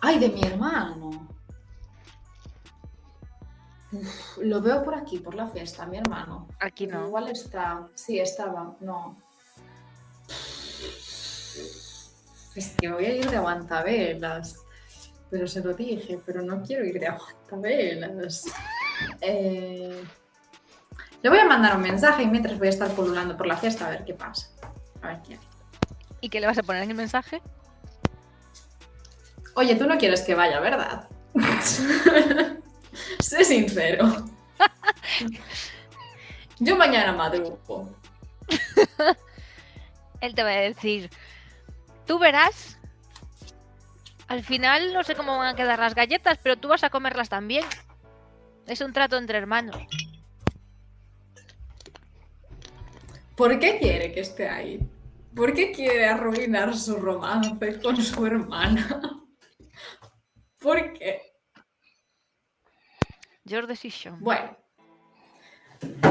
¡Ay, de mi hermano! Uf, lo veo por aquí, por la fiesta, mi hermano. Aquí no. Igual está. Sí, estaba. No. Es que voy a ir de aguantabelas. Pero se lo dije, pero no quiero ir de aguantabelas. Le voy a mandar un mensaje y mientras voy a estar pululando por la fiesta a ver qué pasa. A ver qué hay. ¿Y qué le vas a poner en el mensaje? Oye, tú no quieres que vaya, ¿verdad? Sé sincero. Yo mañana madrugo. Él te va a decir, tú verás, al final no sé cómo van a quedar las galletas, pero tú vas a comerlas también. Es un trato entre hermanos. ¿Por qué quiere que esté ahí? ¿Por qué quiere arruinar su romance con su hermana? ¿Por qué? Your decision. Bueno.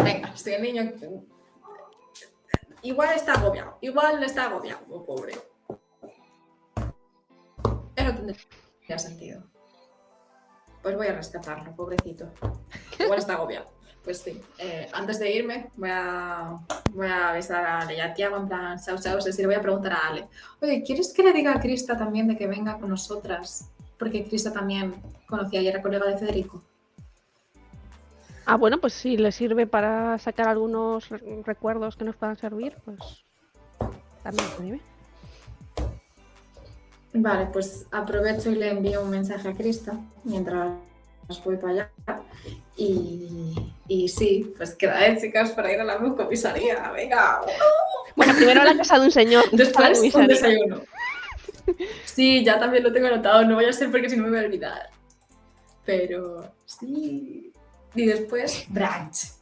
Venga, si el niño... Igual está agobiado, pobre. Eso tendría sentido. Pues voy a rescatarlo, pobrecito. Igual está agobiado. Pues sí. Antes de irme, voy a avisar a Ale y a Tiago en plan, chao, le voy a preguntar a Ale. Oye, ¿quieres que le diga a Krista también de que venga con nosotras? Porque Krista también conocía y era colega de Federico. Ah, bueno, pues si le sirve para sacar algunos recuerdos que nos puedan servir, pues también está bien. Vale, pues aprovecho y le envío un mensaje a Krista mientras voy para allá. Y sí, pues queda, chicas, para ir a la comisaría. Venga. Bueno, primero a la casa de un señor. Después un desayuno. Sí, ya también lo tengo anotado. No voy a ser porque si no me voy a olvidar. Pero sí. Y después, brunch.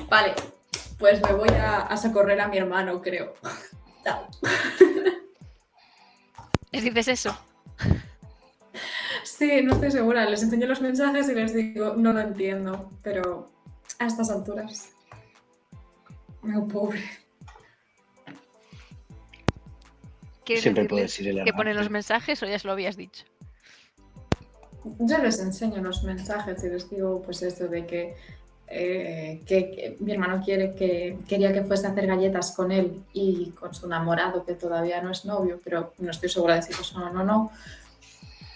Vale, pues me voy a socorrer a mi hermano, creo. Chao. ¿Les dices eso? Sí, no estoy segura. Les enseño los mensajes y les digo, no lo entiendo. Pero a estas alturas. No, pobre. ¿Quieres Siempre decirles puedes ir que ponen los mensajes o ya se lo habías dicho? Yo les enseño los mensajes y les digo pues esto de que mi hermano quería que fuese a hacer galletas con él y con su enamorado, que todavía no es novio, pero no estoy segura de si son o no.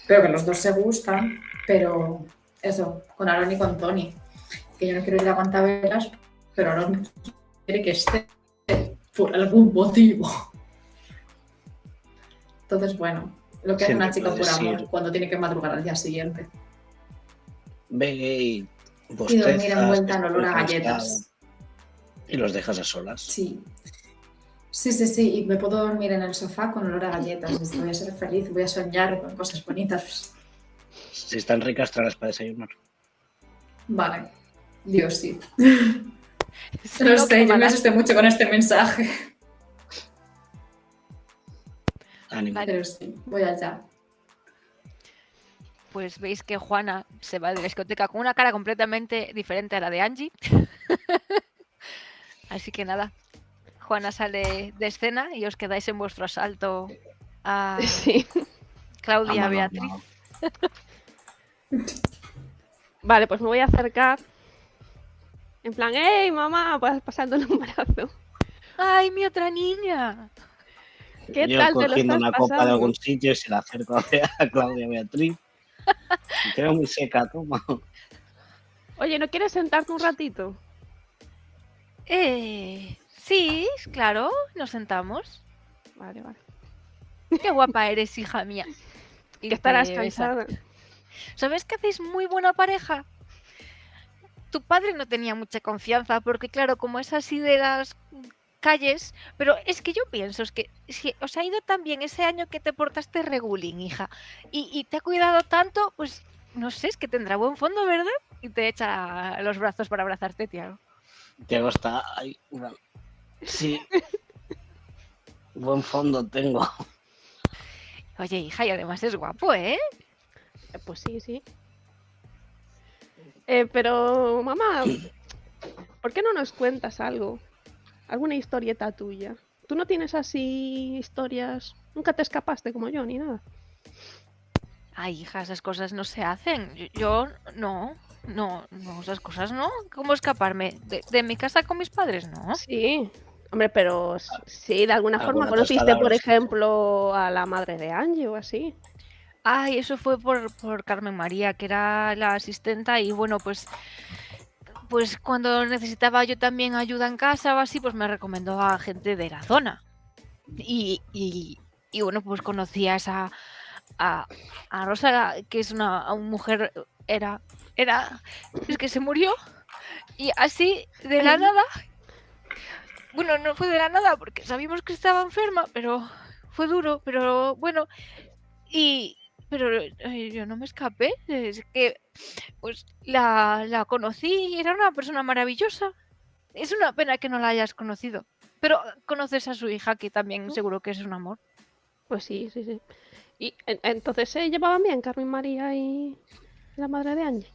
Pero que los dos se gustan, pero eso, con Aaron y con Tony. Que yo no quiero ir a aguantavelas, pero Aaron quiere que esté por algún motivo. Entonces, bueno, lo que hace una chica por amor cuando tiene que madrugar al día siguiente. Ve y dormir envuelta en olor a galletas. Y los dejas a solas. Sí. Sí. Y me puedo dormir en el sofá con olor a galletas. Voy a ser feliz, voy a soñar con cosas bonitas. Si están ricas, tráelas para desayunar. Vale. Dios, sí. Sí, No sé, yo me malas. asusté mucho con este mensaje. Ánimo. Vale. Pero sí, voy allá. Pues veis que Juana se va de la discoteca con una cara completamente diferente a la de Angie. Así que nada, Juana sale de escena y os quedáis en vuestro asalto a Sí. Claudia Ama Beatriz. normal. Vale, pues me voy a acercar. En plan, ¡hey, mamá! Pasándole un brazo. ¡Ay, mi otra niña! ¿Qué Yo tal te lo cogiendo estás una copa de pasando? algún sitio y se la acerco a Claudia Beatriz. Me quedo muy seca, toma. Oye, ¿no quieres sentarte un ratito? Sí, claro, nos sentamos. Vale. Qué guapa eres, hija mía. Y Que estarás te besa. cansada. ¿Sabes que hacéis muy buena pareja? Tu padre no tenía mucha confianza porque, claro, como es así de las calles, pero es que yo pienso, es que si os ha ido tan bien ese año que te portaste regulín, hija, y te ha cuidado tanto, pues no sé, es que tendrá buen fondo, ¿verdad? Y te echa los brazos para abrazarte, Tiago. Tiago está ahí. Sí. Buen fondo tengo. Oye, hija, y además es guapo, ¿eh? Pues sí. Pero, mamá, ¿por qué no nos cuentas algo? ¿Alguna historieta tuya? ¿Tú no tienes así historias? ¿Nunca te escapaste como yo, ni nada? Ay, hija, esas cosas no se hacen. Yo no, esas cosas no. ¿Cómo escaparme? ¿De mi casa con mis padres? No. Sí. Hombre, pero sí, de alguna forma Alguna conociste, tostada por habrás hecho. ejemplo, a la madre de Angie o así. Ay, eso fue por Carmen María, que era la asistenta, y bueno, pues cuando necesitaba yo también ayuda en casa o así, pues me recomendó a gente de la zona. Y bueno, pues conocí a esa a Rosa, que es una mujer, es que se murió, y así de la nada, bueno, no fue de la nada porque sabíamos que estaba enferma, pero fue duro, pero bueno, pero yo no me escapé, es que pues la conocí y era una persona maravillosa. Es una pena que no la hayas conocido, pero conoces a su hija, que también seguro que es un amor. Pues sí. Y entonces se llevaban bien Carmen María y la madre de Angie.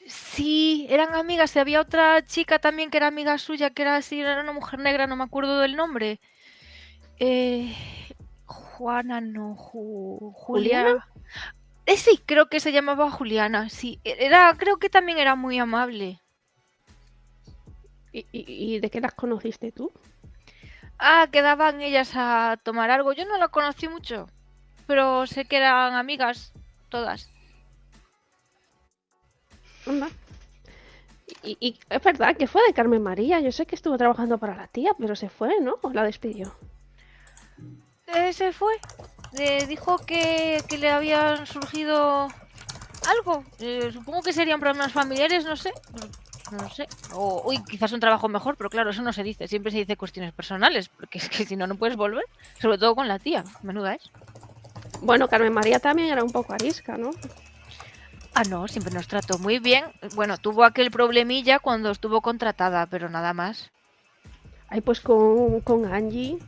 Sí, eran amigas. Y había otra chica también que era amiga suya, que era así, era una mujer negra, no me acuerdo del nombre. Eh, Juana, no, ¿Juliana? Julia. Sí, creo que se llamaba Juliana, sí. Creo que también era muy amable. ¿Y de qué las conociste tú? Quedaban ellas a tomar algo. Yo no la conocí mucho, pero sé que eran amigas, todas. Anda. Y es verdad que fue de Carmen María. Yo sé que estuvo trabajando para la tía, pero se fue, ¿no? ¿O la despidió? Se fue. Dijo que le habían surgido algo. Supongo que serían problemas familiares, no sé. No sé. O uy, quizás un trabajo mejor, pero claro, eso no se dice. Siempre se dice cuestiones personales, porque es que si no, no puedes volver. Sobre todo con la tía. Menuda es. Bueno, Carmen María también era un poco arisca, ¿no? No, siempre nos trató muy bien. Bueno, tuvo aquel problemilla cuando estuvo contratada, pero nada más. Ay, pues con Angie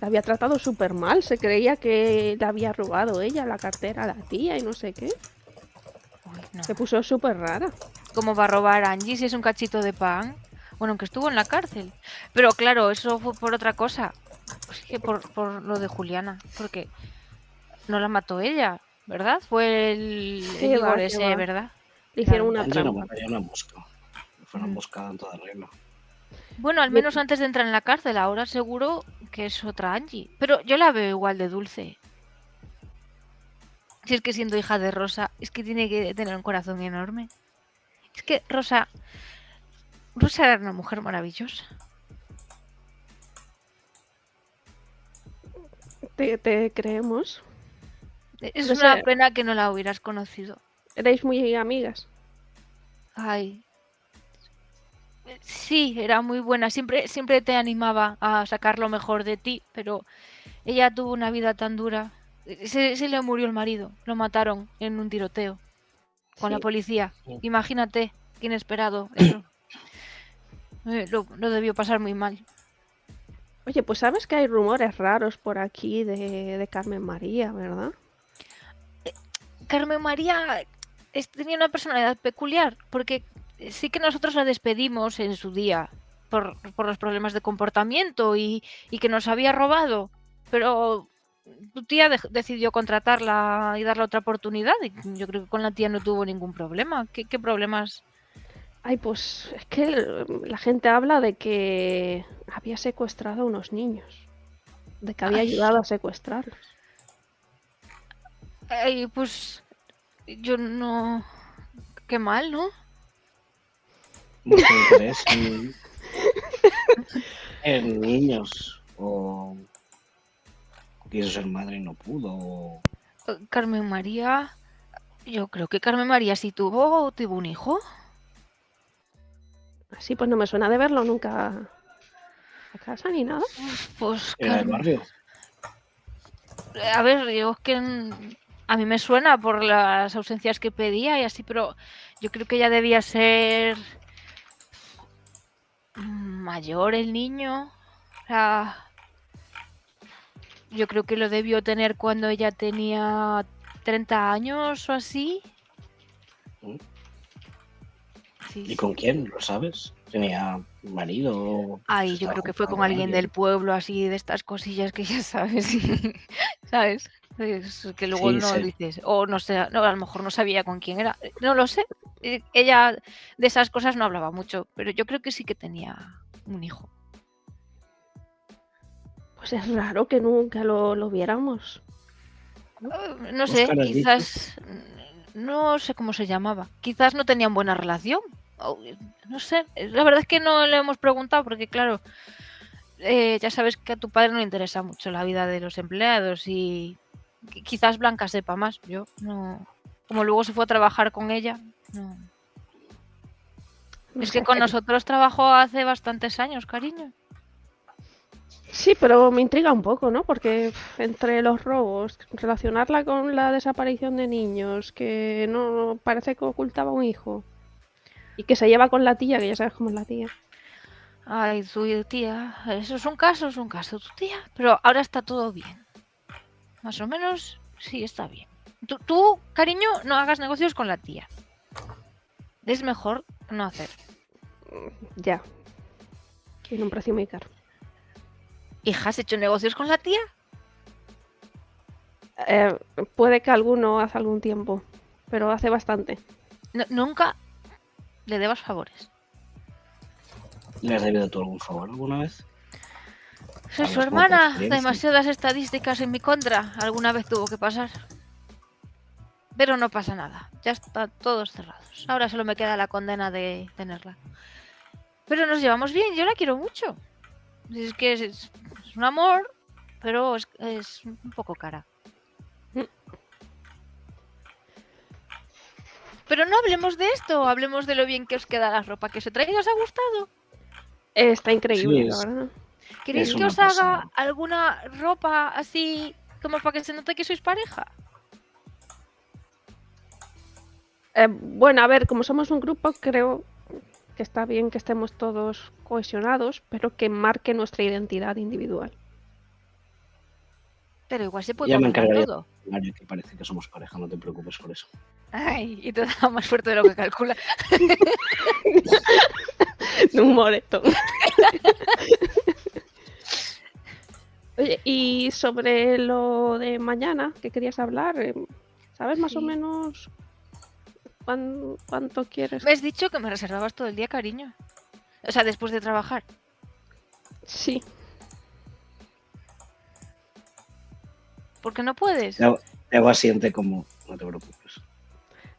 la había tratado súper mal. Se creía que le había robado ella la cartera a la tía y no sé qué. Uy, no. Se puso súper rara. ¿Cómo va a robar a Angie si es un cachito de pan? Bueno, aunque estuvo en la cárcel. Pero claro, eso fue por otra cosa. Pues que por lo de Juliana. Porque no la mató ella, ¿verdad? Fue el Qué Igor va, qué ese, va. ¿verdad? Le hicieron Claro. una Angie no trampa. mataría una mosca. Fue una Mm. mosca en toda regla. Bueno, al menos antes de entrar en la cárcel, ahora seguro que es otra Angie. Pero yo la veo igual de dulce. Si es que siendo hija de Rosa, es que tiene que tener un corazón enorme. Es que Rosa era una mujer maravillosa. Te creemos. Es No una sé, pena que no la hubieras conocido. erais muy amigas. Ay. Sí, era muy buena. Siempre te animaba a sacar lo mejor de ti, pero ella tuvo una vida tan dura. Se le murió el marido. Lo mataron en un tiroteo con la Sí. policía. Imagínate, qué inesperado eso. Lo debió pasar muy mal. Oye, pues sabes que hay rumores raros por aquí de Carmen María, ¿verdad? Carmen María tenía una personalidad peculiar, porque sí que nosotros la despedimos en su día por los problemas de comportamiento y que nos había robado, pero tu tía decidió contratarla y darle otra oportunidad y yo creo que con la tía no tuvo ningún problema. ¿Qué problemas? Ay, pues es que la gente habla de que había secuestrado a unos niños, de que había Ay, ayudado a secuestrarlos. pues yo no... Qué mal, ¿no? Mucho interés en niños. O quiso ser madre y no pudo. Carmen María... Yo creo que Carmen María sí tuvo un hijo. Así pues no me suena de verlo nunca a casa ni nada. Pues Era del barrio. A ver, yo es que a mí me suena por las ausencias que pedía y así, pero yo creo que ya debía ser mayor el niño. O sea, yo creo que lo debió tener cuando ella tenía 30 años o así. Sí, ¿Y con quién? ¿Lo sabes? ¿Tenía marido? Ay, yo creo que fue con alguien del pueblo, así, de estas cosillas que ya sabes, ¿sabes? Es que luego Sí, no sí. dices, o no sé, no, a lo mejor no sabía con quién era, no lo sé. Ella de esas cosas no hablaba mucho, pero yo creo que sí que tenía un hijo. Pues es raro que nunca lo viéramos. No sé, Óscar, has dicho. quizás, no sé cómo se llamaba, quizás no tenían buena relación. No sé, la verdad es que no le hemos preguntado porque claro, ya sabes que a tu padre no le interesa mucho la vida de los empleados y quizás Blanca sepa más. Yo no. Como luego se fue a trabajar con ella, no. No Es sé, que con nosotros trabajó hace bastantes años, cariño. Sí, pero me intriga un poco, ¿no? Porque entre los robos, relacionarla con la desaparición de niños, que no parece que ocultaba un hijo, y que se lleva con la tía, que ya sabes cómo es la tía. Ay, tu tía. Eso es un caso, tu tía. Pero ahora está todo bien. Más o menos Sí, está bien. Tú, cariño, no hagas negocios con la tía. Es mejor no hacer. Ya. Tiene un precio muy caro. Hija, ¿has hecho negocios con la tía? Puede que alguno hace algún tiempo, pero hace bastante. Nunca le debas favores. ¿Le has debido tú algún favor alguna vez? Soy su Hablas como por hermana. experiencia. Demasiadas estadísticas en mi contra. Alguna vez tuvo que pasar. Pero no pasa nada. Ya están todos cerrados. Ahora solo me queda la condena de tenerla. Pero nos llevamos bien. Yo la quiero mucho. Es que es un amor, pero es un poco cara. Pero no hablemos de esto. Hablemos de lo bien que os queda la ropa que os he traído. ¿Os ha gustado? Está increíble, Sí, la verdad. ¿Queréis es que una os haga pasada. alguna ropa así como para que se note que sois pareja? Bueno, a ver, como somos un grupo, creo que está bien que estemos todos cohesionados, pero que marque nuestra identidad individual. Pero igual se puede Ya me combinar encargaría todo. de Mario, que parece que somos pareja, no te preocupes por eso. Ay, y te da más fuerte de lo que calcula. Un moretón. Oye, y sobre lo de mañana que querías hablar, ¿sabes más o Sí. menos cuánto quieres? Me has dicho que me reservabas todo el día, cariño. O sea, después de trabajar. Sí. ¿Por qué no puedes? Te hago asiente como, no te preocupes.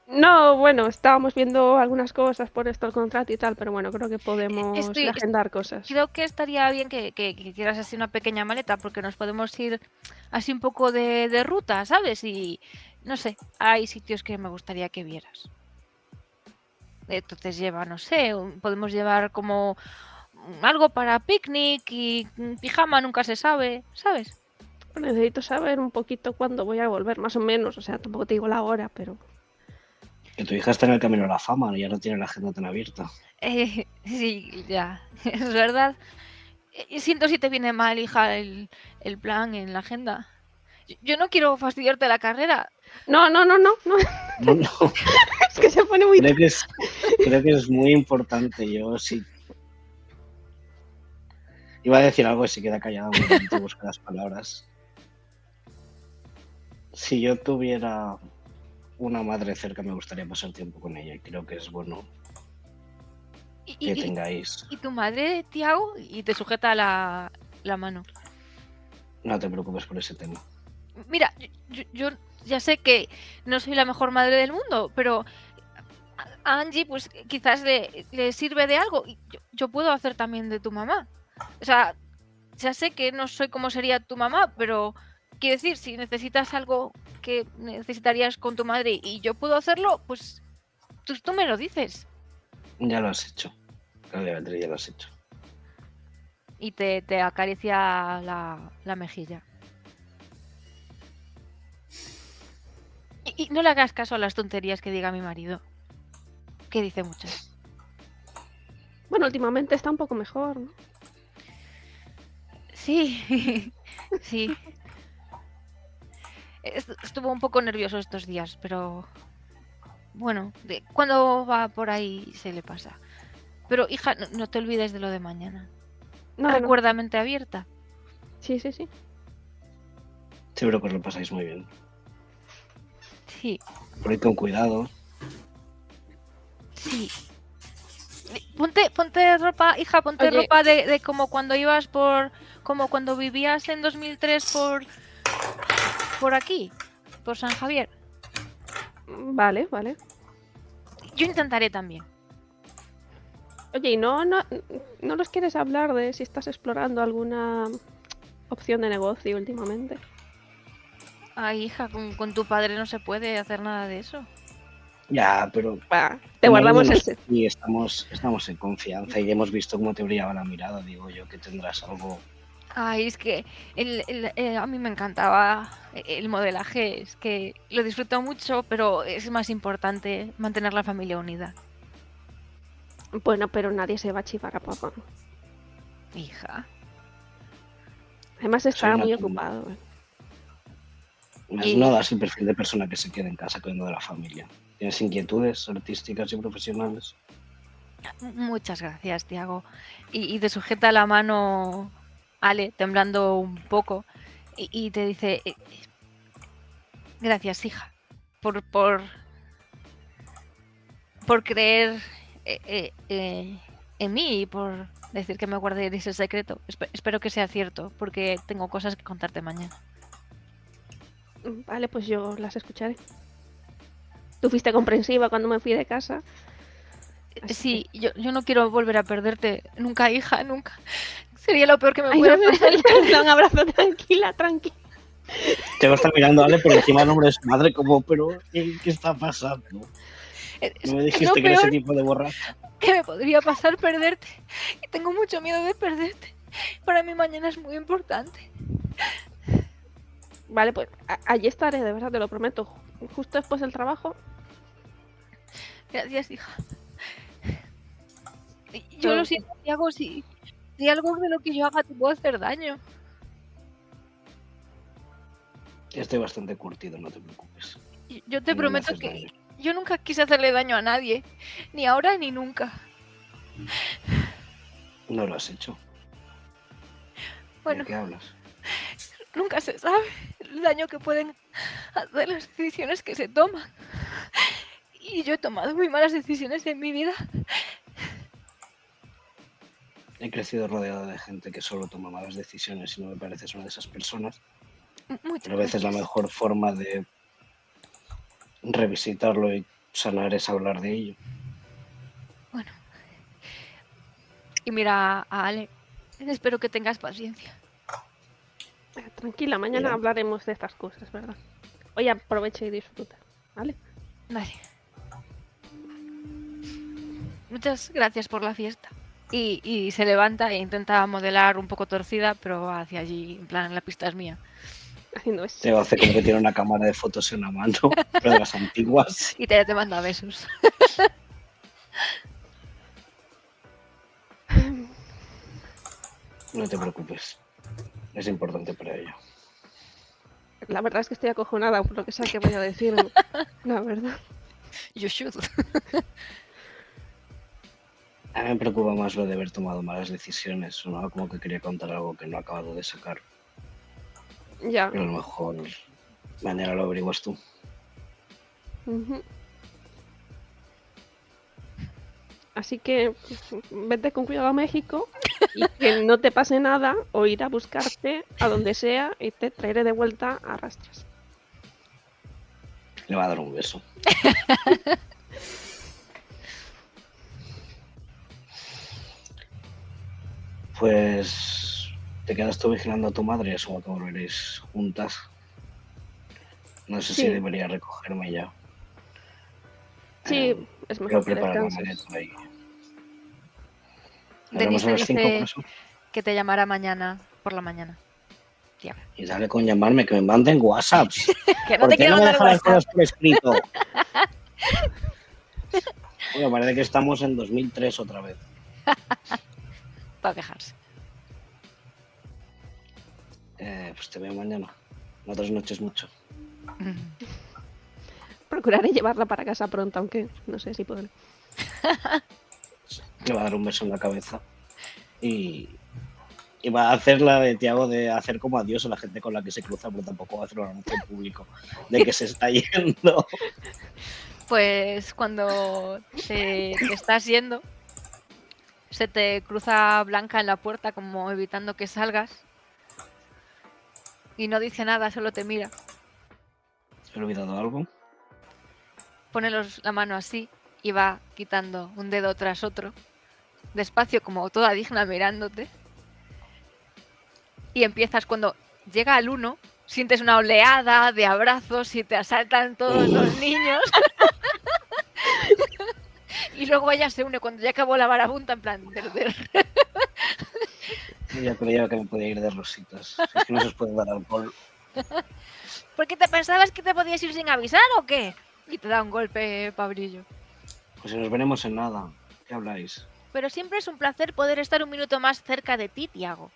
No, bueno, estábamos viendo algunas cosas por esto, el contrato y tal, pero bueno, creo que podemos agendar cosas. Creo que estaría bien que hicieras así una pequeña maleta, porque nos podemos ir así un poco de ruta, ¿sabes? Y no sé, hay sitios que me gustaría que vieras. Entonces lleva, no sé, podemos llevar como algo para picnic y pijama, nunca se sabe, ¿sabes? Necesito saber un poquito cuándo voy a volver, más o menos, o sea, tampoco te digo la hora, pero... Que tu hija está en el camino a la fama, ya no tiene la agenda tan abierta. Sí, ya, es verdad. Siento si te viene mal, hija, el plan en la agenda. Yo no quiero fastidiarte la carrera. No, No, no. es que se pone muy... Creo que es muy importante. Yo sí. Iba a decir algo y se queda callado un momento, busca las palabras. Si yo tuviera una madre cerca, me gustaría pasar tiempo con ella. Y creo que es bueno que tengáis. ¿Y tu madre, Tiago? Y te sujeta la mano. No te preocupes por ese tema. Mira, yo ya sé que no soy la mejor madre del mundo, pero a Angie pues quizás le sirve de algo. Y yo puedo hacer también de tu mamá. O sea, ya sé que no soy como sería tu mamá, pero quiero decir, si necesitas algo que necesitarías con tu madre y yo puedo hacerlo, pues tú me lo dices. Ya lo has hecho. Claudia Beatriz, ya lo has hecho. Y te acaricia la mejilla. Y no le hagas caso a las tonterías que diga mi marido, que dice muchas. Bueno, últimamente está un poco mejor, ¿no? Sí, sí. Estuvo un poco nervioso estos días, pero bueno, cuando va por ahí se le pasa. Pero hija, no te olvides de lo de mañana. No, Recuerda mente abierta. Sí, sí, sí. Seguro que os lo pasáis muy bien. Sí, Por ir con cuidado. sí. Ponte ropa, hija, ponte Oye. ropa de como cuando ibas como cuando vivías en 2003 por aquí, por San Javier. Vale, vale. Yo intentaré también. Oye, ¿y no nos quieres hablar de si estás explorando alguna opción de negocio últimamente? Ay, hija, con tu padre no se puede hacer nada de eso. Ya, pero Te guardamos el set. Y estamos en confianza y hemos visto cómo te brillaba la mirada. Digo yo que tendrás algo. Ay, es que a mí me encantaba el modelaje, es que lo disfruto mucho, pero es más importante mantener la familia unida. Bueno, pero nadie se va a chivar a papá. Hija. Además Soy está una muy tumba. ocupado. Más no das el perfil de persona que se queda en casa cuidando de la familia. ¿Tienes inquietudes artísticas y profesionales? Muchas gracias, Tiago. Y te sujeta la mano Ale, temblando un poco, y te dice, gracias, hija, por creer en mí y por decir que me guardaréis el secreto. Espero que sea cierto, porque tengo cosas que contarte mañana. Vale, pues yo las escucharé. Tú fuiste comprensiva cuando me fui de casa. Así Sí, yo no quiero volver a perderte nunca, hija, nunca. Sería lo peor que me Ay, pueda no, pasar. te da un abrazo, tranquila. Te va a estar mirando Ale por encima del nombre de su madre como, pero ¿qué está pasando? Es ¿No me lo dijiste que era ese peor tipo de borracha? que me podría pasar perderte. Y tengo mucho miedo de perderte. Para mí mañana es muy importante. Vale, pues allí estaré, de verdad, te lo prometo. Justo después del trabajo. Gracias, hija. Yo Pero- lo siento, Tiago, si algo de lo que yo haga te puedo hacer daño. Estoy bastante curtido, no te preocupes. Yo te No me prometo haces que daño. yo nunca quise hacerle daño a nadie. Ni ahora ni nunca. No lo has hecho. Bueno, ¿De qué hablas? nunca se sabe el daño que pueden hacer las decisiones que se toman. Y yo he tomado muy malas decisiones en mi vida. He crecido rodeado de gente que solo toma malas decisiones y no me pareces una de esas personas. Muchas Pero a veces la gracias. mejor forma de revisitarlo y sanar es hablar de ello. Bueno. Y mira a Ale. Espero que tengas paciencia. Tranquila, mañana Mira. hablaremos de estas cosas, ¿verdad? Hoy aprovecha y disfruta, ¿vale? Vale. Muchas gracias por la fiesta. Y se levanta e intenta modelar un poco torcida, pero va hacia allí, en plan, la pista es mía. Haciendo eso. Te hace como que tiene una cámara de fotos en la mano, pero de las antiguas. Y te manda besos. No te preocupes. Es importante para ello. La verdad es que estoy acojonada por lo que sea que vaya a decir. La verdad. You should. A mí me preocupa más lo de haber tomado malas decisiones. Sonaba como que quería contar algo que no he acabado de sacar. Ya. Pero a lo mejor mañana lo averiguas tú. Ujú. Así que vete con cuidado a México y que no te pase nada o ir a buscarte a donde sea y te traeré de vuelta a rastras. Le va a dar un beso. Pues te quedas tú vigilando a tu madre, asumo que volveréis juntas. No sé si Sí. debería recogerme ya. Sí, es Quiero mejor que preparar la descanses. maleta y... Denis ¿Hablamos a te las 5 por dice eso? que te llamará mañana por la mañana. Tía. Y dale con llamarme, que me manden WhatsApps. Que no ¿Por te qué quiero no me mandar dejan las WhatsApp. cosas por escrito? Bueno, parece que estamos en 2003 otra vez. Para quejarse. Pues te veo mañana. No trasnoches mucho. Procuraré llevarla para casa pronto, aunque no sé si podré. Le va a dar un beso en la cabeza. Y va a hacer la de Tiago de hacer como adiós a la gente con la que se cruza, pero tampoco va a hacer un anuncio en público de que se está yendo. Pues cuando te estás yendo, se te cruza Blanca en la puerta como evitando que salgas. Y no dice nada, solo te mira. ¿He olvidado algo? Pone la mano así y va quitando un dedo tras otro. Despacio, como toda digna mirándote. Y empiezas cuando llega al 1, sientes una oleada de abrazos y te asaltan todos los niños. Y luego ella se une cuando ya acabó la marabunta en plan... Yo ya creía que me podía ir de rositas. Si es que no se os puede dar alcohol. ¿Por qué te pensabas que te podías ir sin avisar o qué? Y te da un golpe, Pabrillo. Pues si nos veremos en nada. ¿Qué habláis? Pero siempre es un placer poder estar un minuto más cerca de ti, Tiago.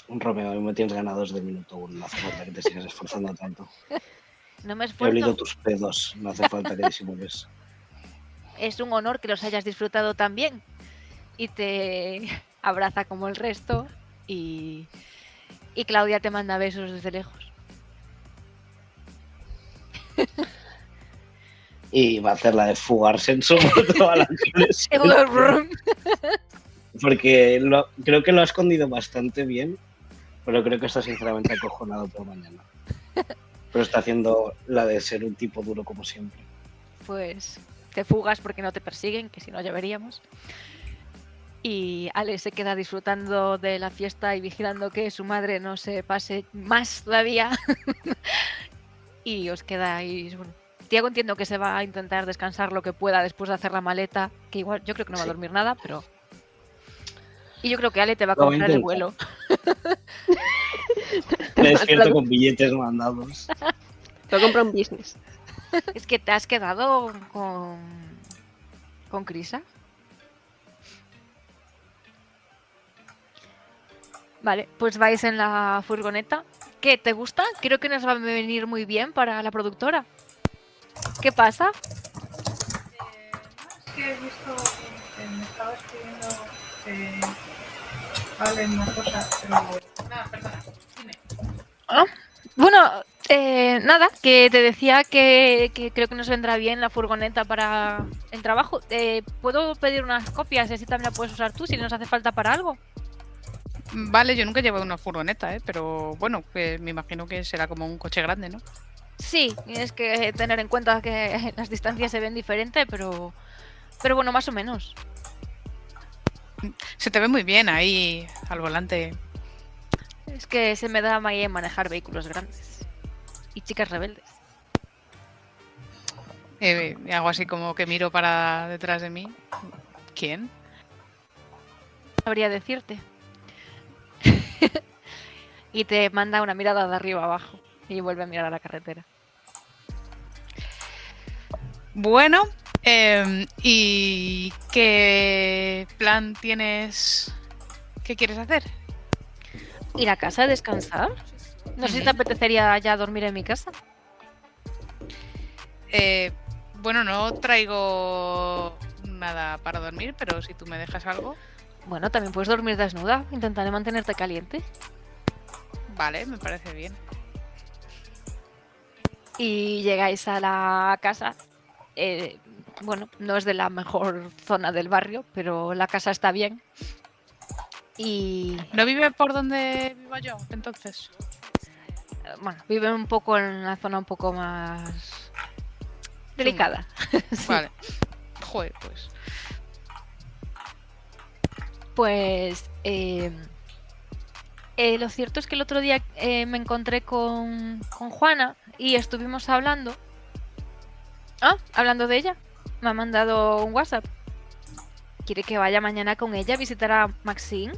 Romeo, hoy me tienes ganado desde el minuto 1. No hace falta que te sigas esforzando tanto. No me He olido esfuerzo. tus pedos. No hace falta que disimules. Es un honor que los hayas disfrutado también. Y te abraza como el resto. Y Claudia te manda besos desde lejos. Y va a hacer la de fugarse en su moto a la adolescencia. Porque creo que lo ha escondido bastante bien. Pero creo que está sinceramente acojonado por mañana. Pero está haciendo la de ser un tipo duro como siempre. Pues te fugas porque no te persiguen, que si no ya veríamos. Y Ale se queda disfrutando de la fiesta y vigilando que su madre no se pase más todavía. Y os quedáis... Bueno, Tiago entiendo que se va a intentar descansar lo que pueda después de hacer la maleta, que igual yo creo que no va a dormir nada, pero... Y yo creo que Ale te va a Lo voy a comprar el intentar. vuelo. Me despierto con billetes mandados. Te compra un business. Es que te has quedado con Crisa. Vale, pues vais en la furgoneta. ¿Qué? ¿Te gusta? Creo que nos va a venir muy bien para la productora. ¿Qué pasa? Es que he visto que me estaba escribiendo vale una cosa, pero... Nada, perdona, dime. Bueno, nada, que te decía que creo que nos vendrá bien la furgoneta para el trabajo. ¿Puedo pedir unas copias y así también la puedes usar tú si nos hace falta para algo? Vale, yo nunca he llevado una furgoneta, pero bueno, me imagino que será como un coche grande, ¿no? Sí, tienes que tener en cuenta que las distancias se ven diferentes, pero bueno, más o menos. Se te ve muy bien ahí al volante. Es que se me da mal manejar vehículos grandes y chicas rebeldes. Hago así como que miro para detrás de mí. ¿Quién? Sabría decirte. Y te manda una mirada de arriba abajo y vuelve a mirar a la carretera. Bueno, ¿y qué plan tienes? ¿Qué quieres hacer? ¿Ir a casa a descansar? No sé si te apetecería ya dormir en mi casa. Bueno, no traigo nada para dormir, pero si tú me dejas algo, Bueno, también puedes dormir desnuda. Intentaré mantenerte caliente. vale, me parece bien. Y llegáis a la casa. Bueno, no es de la mejor zona del barrio, pero la casa está bien. Y ¿No vive por donde vivo yo, entonces? bueno, vive un poco en una zona un poco más delicada. Sí. Vale. Joder, pues. Pues lo cierto es que el otro día me encontré con Juana y estuvimos hablando. Hablando de ella, me ha mandado un WhatsApp. Quiere que vaya mañana con ella a visitar a Maxine.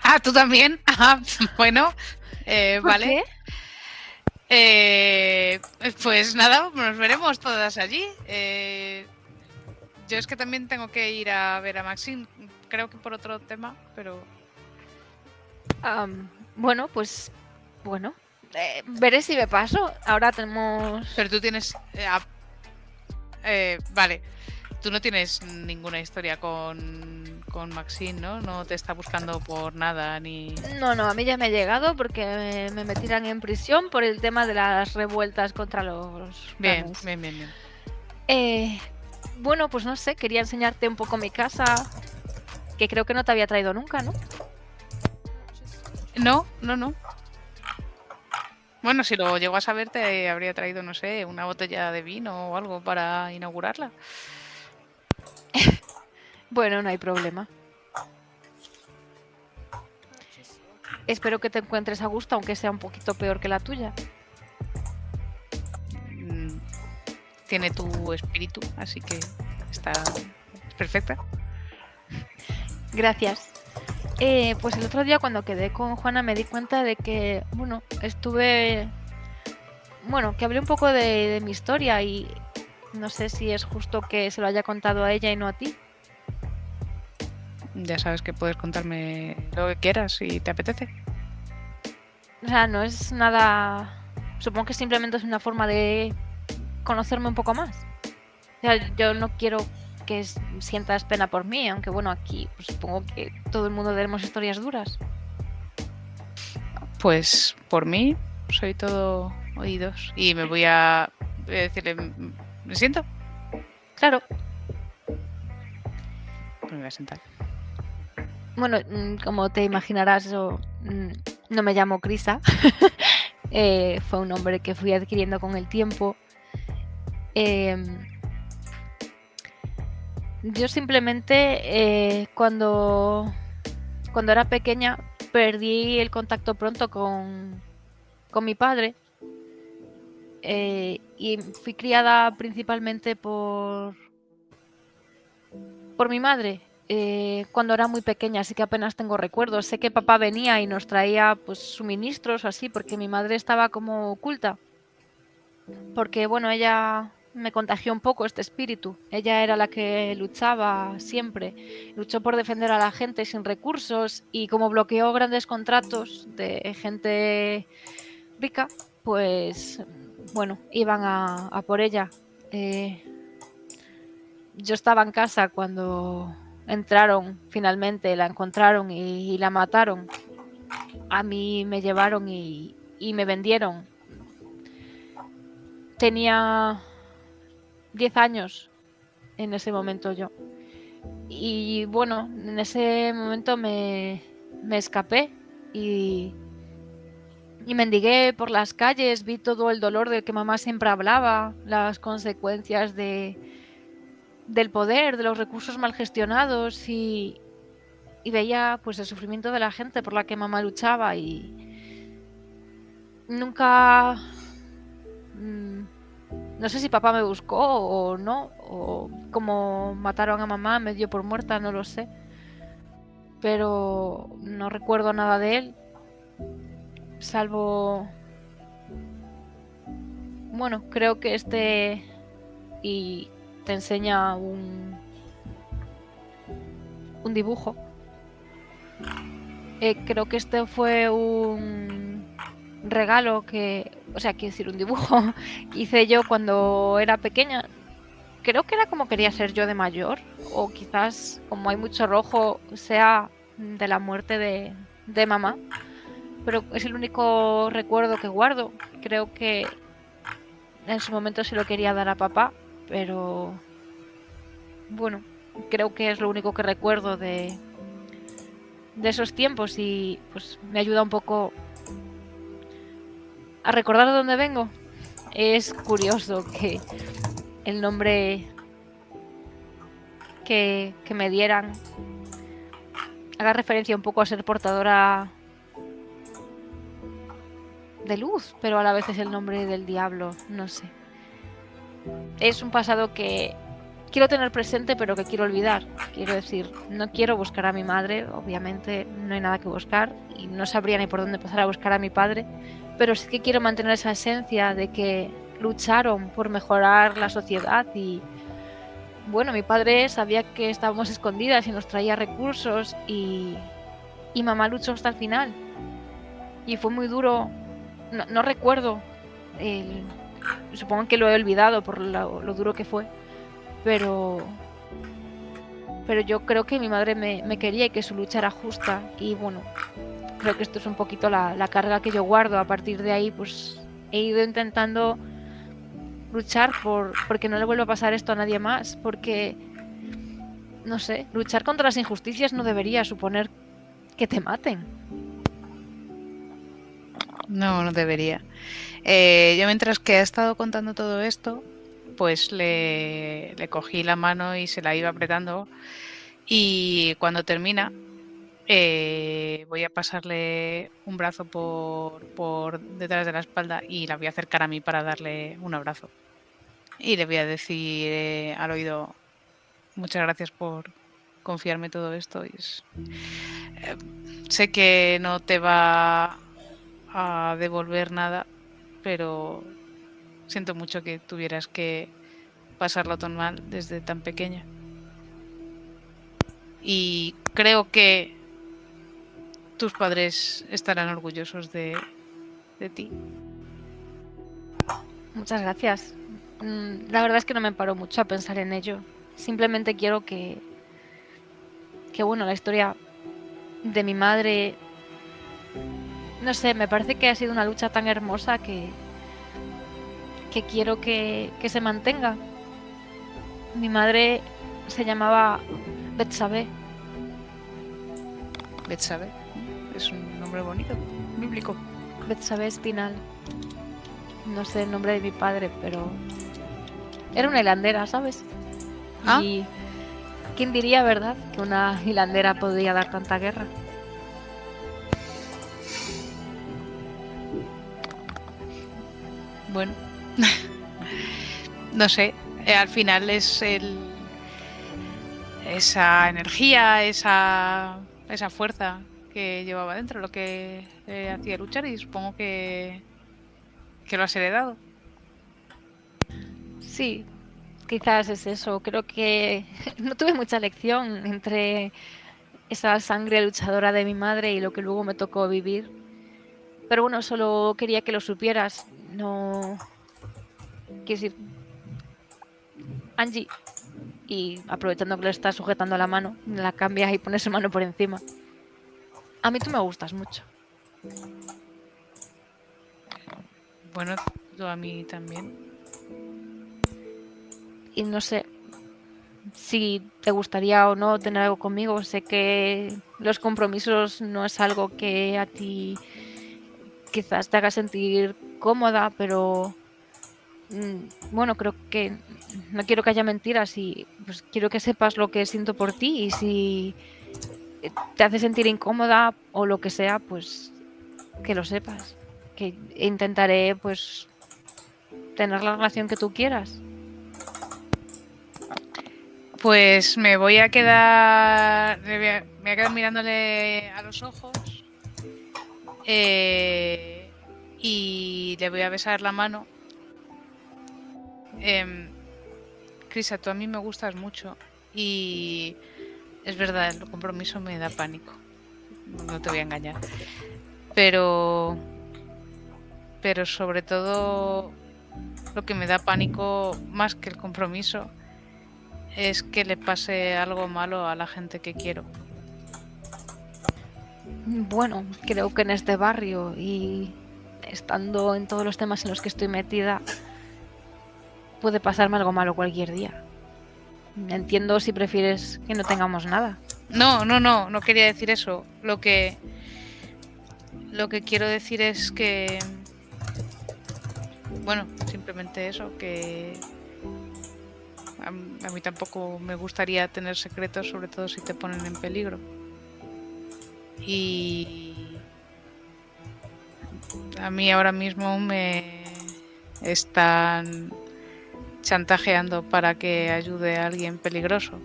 Ah, ¿tú también? Ajá, bueno, ¿Por vale. qué? Pues nada, nos veremos todas allí. Yo es que también tengo que ir a ver a Maxine, creo que por otro tema, pero... Bueno, pues bueno, veré si me paso. Ahora tenemos... Pero tú tienes... vale, tú no tienes ninguna historia con Maxine, ¿no? No te está buscando por nada ni... No, a mí ya me ha llegado porque me metieran en prisión por el tema de las revueltas contra los Bien, planes. bien. Bueno, pues no sé, quería enseñarte un poco mi casa, que creo que no te había traído nunca, ¿no? No. Bueno, si lo llego a saber te habría traído, no sé, una botella de vino o algo para inaugurarla. Bueno, no hay problema. Espero que te encuentres a gusto, aunque sea un poquito peor que la tuya. Tiene tu espíritu, así que está perfecta. Gracias. Pues el otro día cuando quedé con Juana me di cuenta de que, bueno, que hablé un poco de mi historia y no sé si es justo que se lo haya contado a ella y no a ti. Ya sabes que puedes contarme lo que quieras si te apetece. O sea, no es nada... Supongo que simplemente es una forma de conocerme un poco más. O sea, yo no quiero que sientas pena por mí, aunque bueno, aquí pues, supongo que todo el mundo tenemos historias duras. Pues por mí soy todo oídos y me voy a decirle, ¿me siento? Claro, Pues me voy a sentar. bueno, como te imaginarás, yo no me llamo Crisa. Fue un nombre que fui adquiriendo con el tiempo. Yo simplemente cuando era pequeña perdí el contacto pronto con mi padre y fui criada principalmente por mi madre. Cuando era muy pequeña, así que apenas tengo recuerdos. Sé que papá venía y nos traía pues suministros o así, porque mi madre estaba como oculta. Porque bueno, ella me contagió un poco este espíritu. Ella era la que luchaba siempre. Luchó por defender a la gente sin recursos y como bloqueó grandes contratos de gente rica, pues bueno, iban a por ella. Yo estaba en casa cuando entraron, finalmente la encontraron y la mataron. A mí me llevaron y me vendieron. Tenía 10 años en ese momento yo. Y bueno, en ese momento me escapé y mendigué por las calles, vi todo el dolor del que mamá siempre hablaba, las consecuencias del poder, de los recursos mal gestionados y veía pues el sufrimiento de la gente por la que mamá luchaba y nunca... no sé si papá me buscó o no, o como mataron a mamá, me dio por muerta, no lo sé. Pero no recuerdo nada de él, salvo... Bueno, creo que y te enseña un dibujo. Creo que este fue un regalo que... O sea, quiero decir, un dibujo que hice yo cuando era pequeña. Creo que era como quería ser yo de mayor. O quizás, como hay mucho rojo, sea de la muerte de mamá. Pero es el único recuerdo que guardo. Creo que en su momento se lo quería dar a papá, pero bueno, creo que es lo único que recuerdo de esos tiempos y pues me ayuda un poco a recordar de dónde vengo. Es curioso que el nombre que me dieran haga referencia un poco a ser portadora de luz, pero a la vez es el nombre del diablo, no sé. Es un pasado que quiero tener presente, pero que quiero olvidar. Quiero decir, no quiero buscar a mi madre, obviamente no hay nada que buscar y no sabría ni por dónde empezar a buscar a mi padre, pero sí que quiero mantener esa esencia de que lucharon por mejorar la sociedad y bueno, mi padre sabía que estábamos escondidas y nos traía recursos y mamá luchó hasta el final y fue muy duro. No recuerdo, supongo que lo he olvidado por lo duro que fue, pero yo creo que mi madre me quería y que su lucha era justa y bueno, creo que esto es un poquito la carga que yo guardo. A partir de ahí pues he ido intentando luchar porque no le vuelva a pasar esto a nadie más, porque no sé, luchar contra las injusticias no debería suponer que te maten. No debería. Yo mientras que ha estado contando todo esto, pues le cogí la mano y se la iba apretando y cuando termina voy a pasarle un brazo por detrás de la espalda y la voy a acercar a mí para darle un abrazo. Y le voy a decir al oído, muchas gracias por confiarme todo esto. Sé que no te va a devolver nada, pero siento mucho que tuvieras que pasarlo tan mal desde tan pequeña. Y creo que tus padres estarán orgullosos de ti. Muchas gracias. La verdad es que no me paro mucho a pensar en ello. Simplemente quiero que bueno, la historia de mi madre, no sé, me parece que ha sido una lucha tan hermosa que quiero que se mantenga. Mi madre se llamaba Betsabé. Betsabe. Es un nombre bonito, bíblico. Betsabé Espinal. No sé el nombre de mi padre, pero era una hilandera, ¿sabes? Ah. Y ¿quién diría, verdad, que una hilandera podía dar tanta guerra? Bueno, no sé, al final es esa energía, esa fuerza que llevaba dentro lo que hacía luchar, y supongo que lo has heredado. Sí, quizás es eso. Creo que no tuve mucha elección entre esa sangre luchadora de mi madre y lo que luego me tocó vivir. Pero bueno, solo quería que lo supieras. No... Quiero decir, Angie, y aprovechando que le estás sujetando la mano, la cambias y pones su mano por encima. A mí tú me gustas mucho. Bueno, tú a mí también. Y no sé si te gustaría o no tener algo conmigo. Sé que los compromisos no es algo que a ti quizás te haga sentir cómoda, pero bueno, creo que no quiero que haya mentiras y pues quiero que sepas lo que siento por ti, y si te hace sentir incómoda o lo que sea, pues que lo sepas, que intentaré pues tener la relación que tú quieras. Pues me voy a quedar mirándole a los ojos y le voy a besar la mano. Crisa, tú a mí me gustas mucho y es verdad, el compromiso me da pánico, no te voy a engañar, pero sobre todo lo que me da pánico más que el compromiso es que le pase algo malo a la gente que quiero. Bueno, creo que en este barrio y estando en todos los temas en los que estoy metida, puede pasarme algo malo cualquier día. Entiendo si prefieres que no tengamos nada. No quería decir eso. Lo que quiero decir es que, bueno, simplemente eso, que a mí tampoco me gustaría tener secretos, sobre todo si te ponen en peligro. Y a mí ahora mismo me están chantajeando para que ayude a alguien peligroso.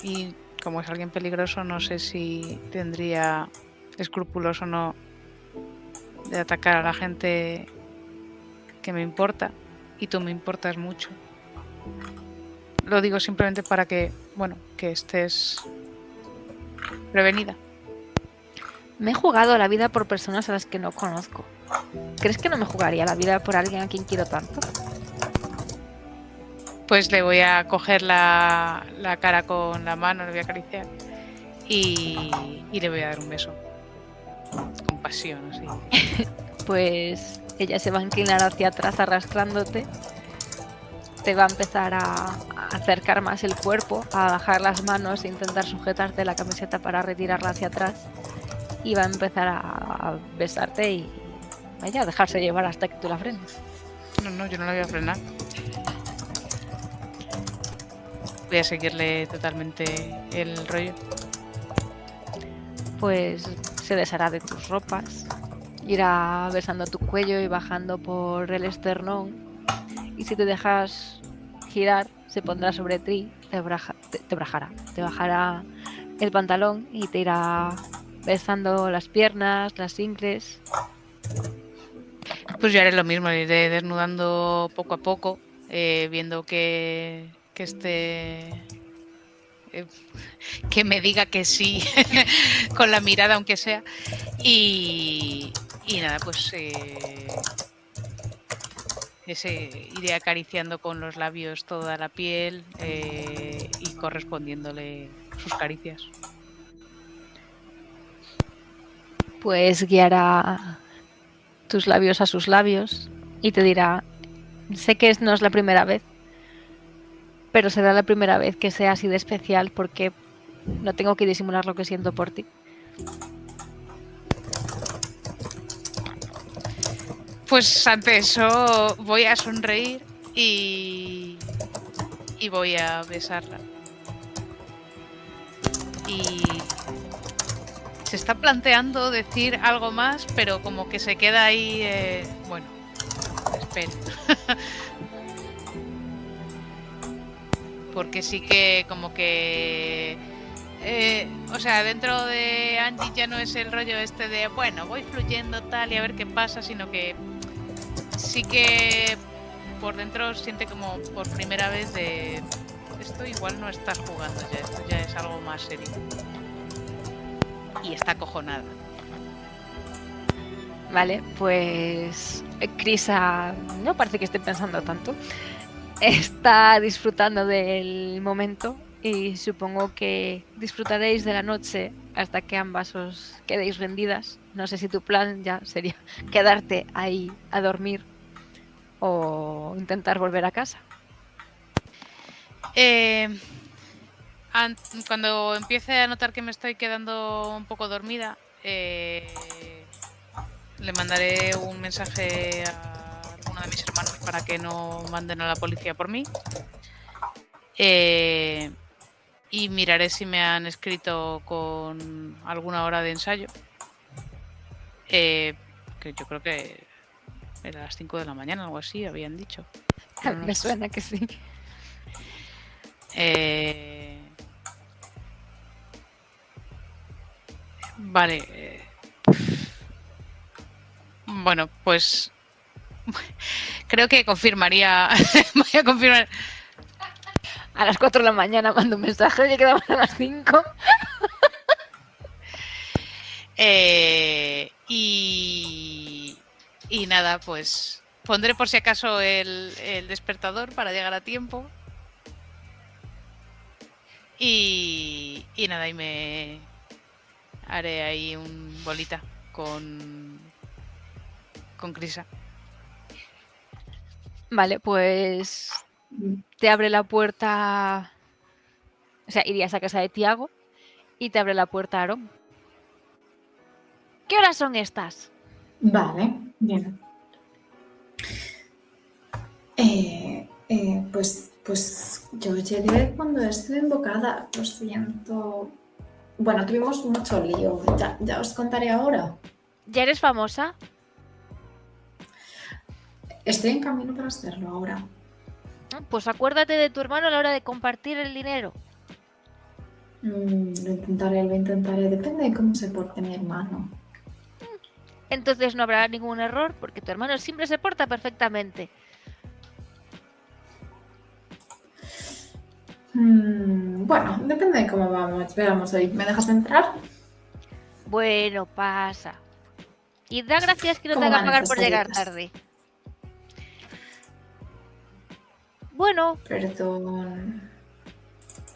Y como es alguien peligroso, no sé si tendría escrúpulos o no de atacar a la gente que me importa, y tú me importas mucho. Lo digo simplemente para que, bueno, que estés prevenida. Me he jugado la vida por personas a las que no conozco. ¿Crees que no me jugaría la vida por alguien a quien quiero tanto? Pues le voy a coger la cara con la mano, le voy a acariciar y le voy a dar un beso. Con pasión, así. Pues ella se va a inclinar hacia atrás arrastrándote. Te va a empezar a acercar más el cuerpo, a bajar las manos e intentar sujetarte la camiseta para retirarla hacia atrás. Y va a empezar a besarte y vaya, a dejarse llevar hasta que tú la frenes. No, yo no la voy a frenar. Voy a seguirle totalmente el rollo. Pues se deshará de tus ropas, irá besando tu cuello y bajando por el esternón. Y si te dejas girar, se pondrá sobre ti, te bajará el pantalón y te irá besando las piernas, las ingles. Pues yo haré lo mismo, le iré desnudando poco a poco, viendo que esté que me diga que sí con la mirada, aunque sea. Y nada, pues iré acariciando con los labios toda la piel y correspondiéndole sus caricias. Pues guiará tus labios a sus labios y te dirá, sé que no es la primera vez, pero será la primera vez que sea así de especial porque no tengo que disimular lo que siento por ti. Pues ante eso voy a sonreír y voy a besarla. Y se está planteando decir algo más, pero como que se queda ahí, bueno, espero. Porque sí que como que... o sea, dentro de Angie ya no es el rollo este de, bueno, voy fluyendo tal y a ver qué pasa, sino que sí que por dentro siente como por primera vez de, esto igual no estás jugando ya, esto ya es algo más serio. Y está acojonada. Vale, pues Krisa no parece que esté pensando tanto. Está disfrutando del momento y supongo que disfrutaréis de la noche hasta que ambas os quedéis rendidas. No sé si tu plan ya sería quedarte ahí a dormir o intentar volver a casa. Cuando empiece a notar que me estoy quedando un poco dormida, le mandaré un mensaje a alguno de mis hermanos para que no manden a la policía por mí. Y miraré si me han escrito con alguna hora de ensayo. Que yo creo que era a las 5 de la mañana, algo así, habían dicho. Pero no Me sé. suena que sí. Vale. Bueno, pues creo que confirmaría. Voy a confirmar. A las 4 de la mañana mando un mensaje y quedamos a las 5. Y nada, pues pondré por si acaso el despertador para llegar a tiempo. Y nada, y me haré ahí un bolita con Krisa. Vale, pues te abre la puerta. O sea, irías a casa de Tiago y te abre la puerta Aarón. ¿Qué horas son estas? Vale, bien. Pues yo llegué cuando estuve invocada, lo siento. Bueno, tuvimos mucho lío, ya os contaré ahora. ¿Ya eres famosa? Estoy en camino para hacerlo ahora. Pues acuérdate de tu hermano a la hora de compartir el dinero. Lo intentaré, depende de cómo se porte mi hermano. Entonces no habrá ningún error porque tu hermano siempre se porta perfectamente. Bueno, depende de cómo vamos. Veamos hoy. ¿Me dejas entrar? Bueno, pasa. Y da gracias que no te ¿Cómo haga van pagar estas por llegar galletas? tarde. Bueno, Perdón.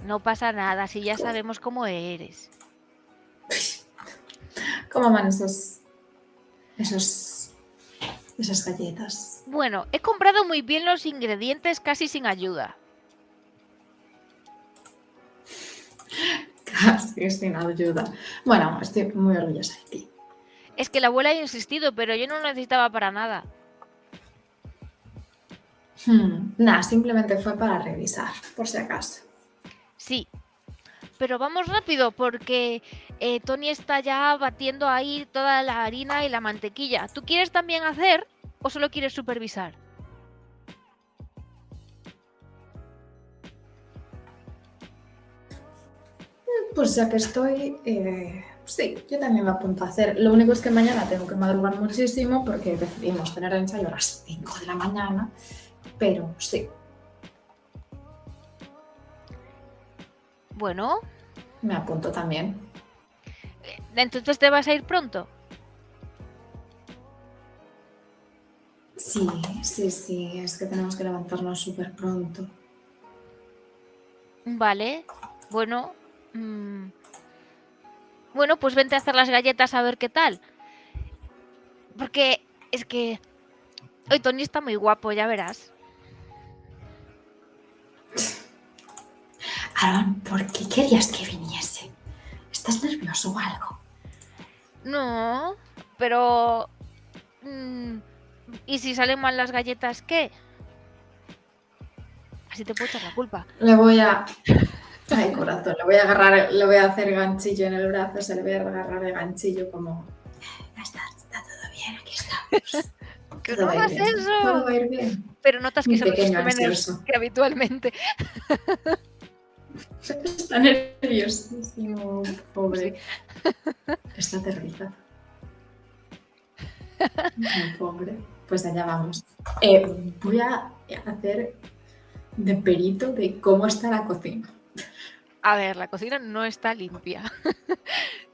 no pasa nada si ya sabemos cómo eres. ¿Cómo van esas galletas? Bueno, he comprado muy bien los ingredientes casi sin ayuda. Casi sin ayuda. Bueno, estoy muy orgullosa de ti. Es que la abuela ha insistido, pero yo no lo necesitaba para nada. Nada, simplemente fue para revisar, por si acaso. Sí, pero vamos rápido porque Tony está ya batiendo ahí toda la harina y la mantequilla. ¿Tú quieres también hacer o solo quieres supervisar? Pues ya que estoy, sí, yo también me apunto a hacer. Lo único es que mañana tengo que madrugar muchísimo porque decidimos tener el ensayo a las 5 de la mañana, pero sí. Bueno, Me apunto también. entonces te vas a ir pronto. Sí, es que tenemos que levantarnos súper pronto. Vale, bueno. Bueno, pues vente a hacer las galletas a ver qué tal. Porque es que hoy Tony está muy guapo, ya verás. Aaron, ¿por qué querías que viniese? ¿Estás nervioso o algo? No, pero... ¿y si salen mal las galletas, qué? Así te puedo echar la culpa. Le voy a... Ay, corazón, le voy a agarrar, le voy a hacer ganchillo en el brazo, se le voy a agarrar el ganchillo como... Ya está todo bien, aquí estamos. ¡Que Todo no va a ir hagas bien, eso! todo va a ir bien. Pero notas que Mi se lo pequeño menos ansioso. que habitualmente. Está nerviosísimo, pobre. Está aterrorizado. Muy pobre. Pues allá vamos. Voy a hacer de perito de cómo está la cocina. A ver, la cocina no está limpia.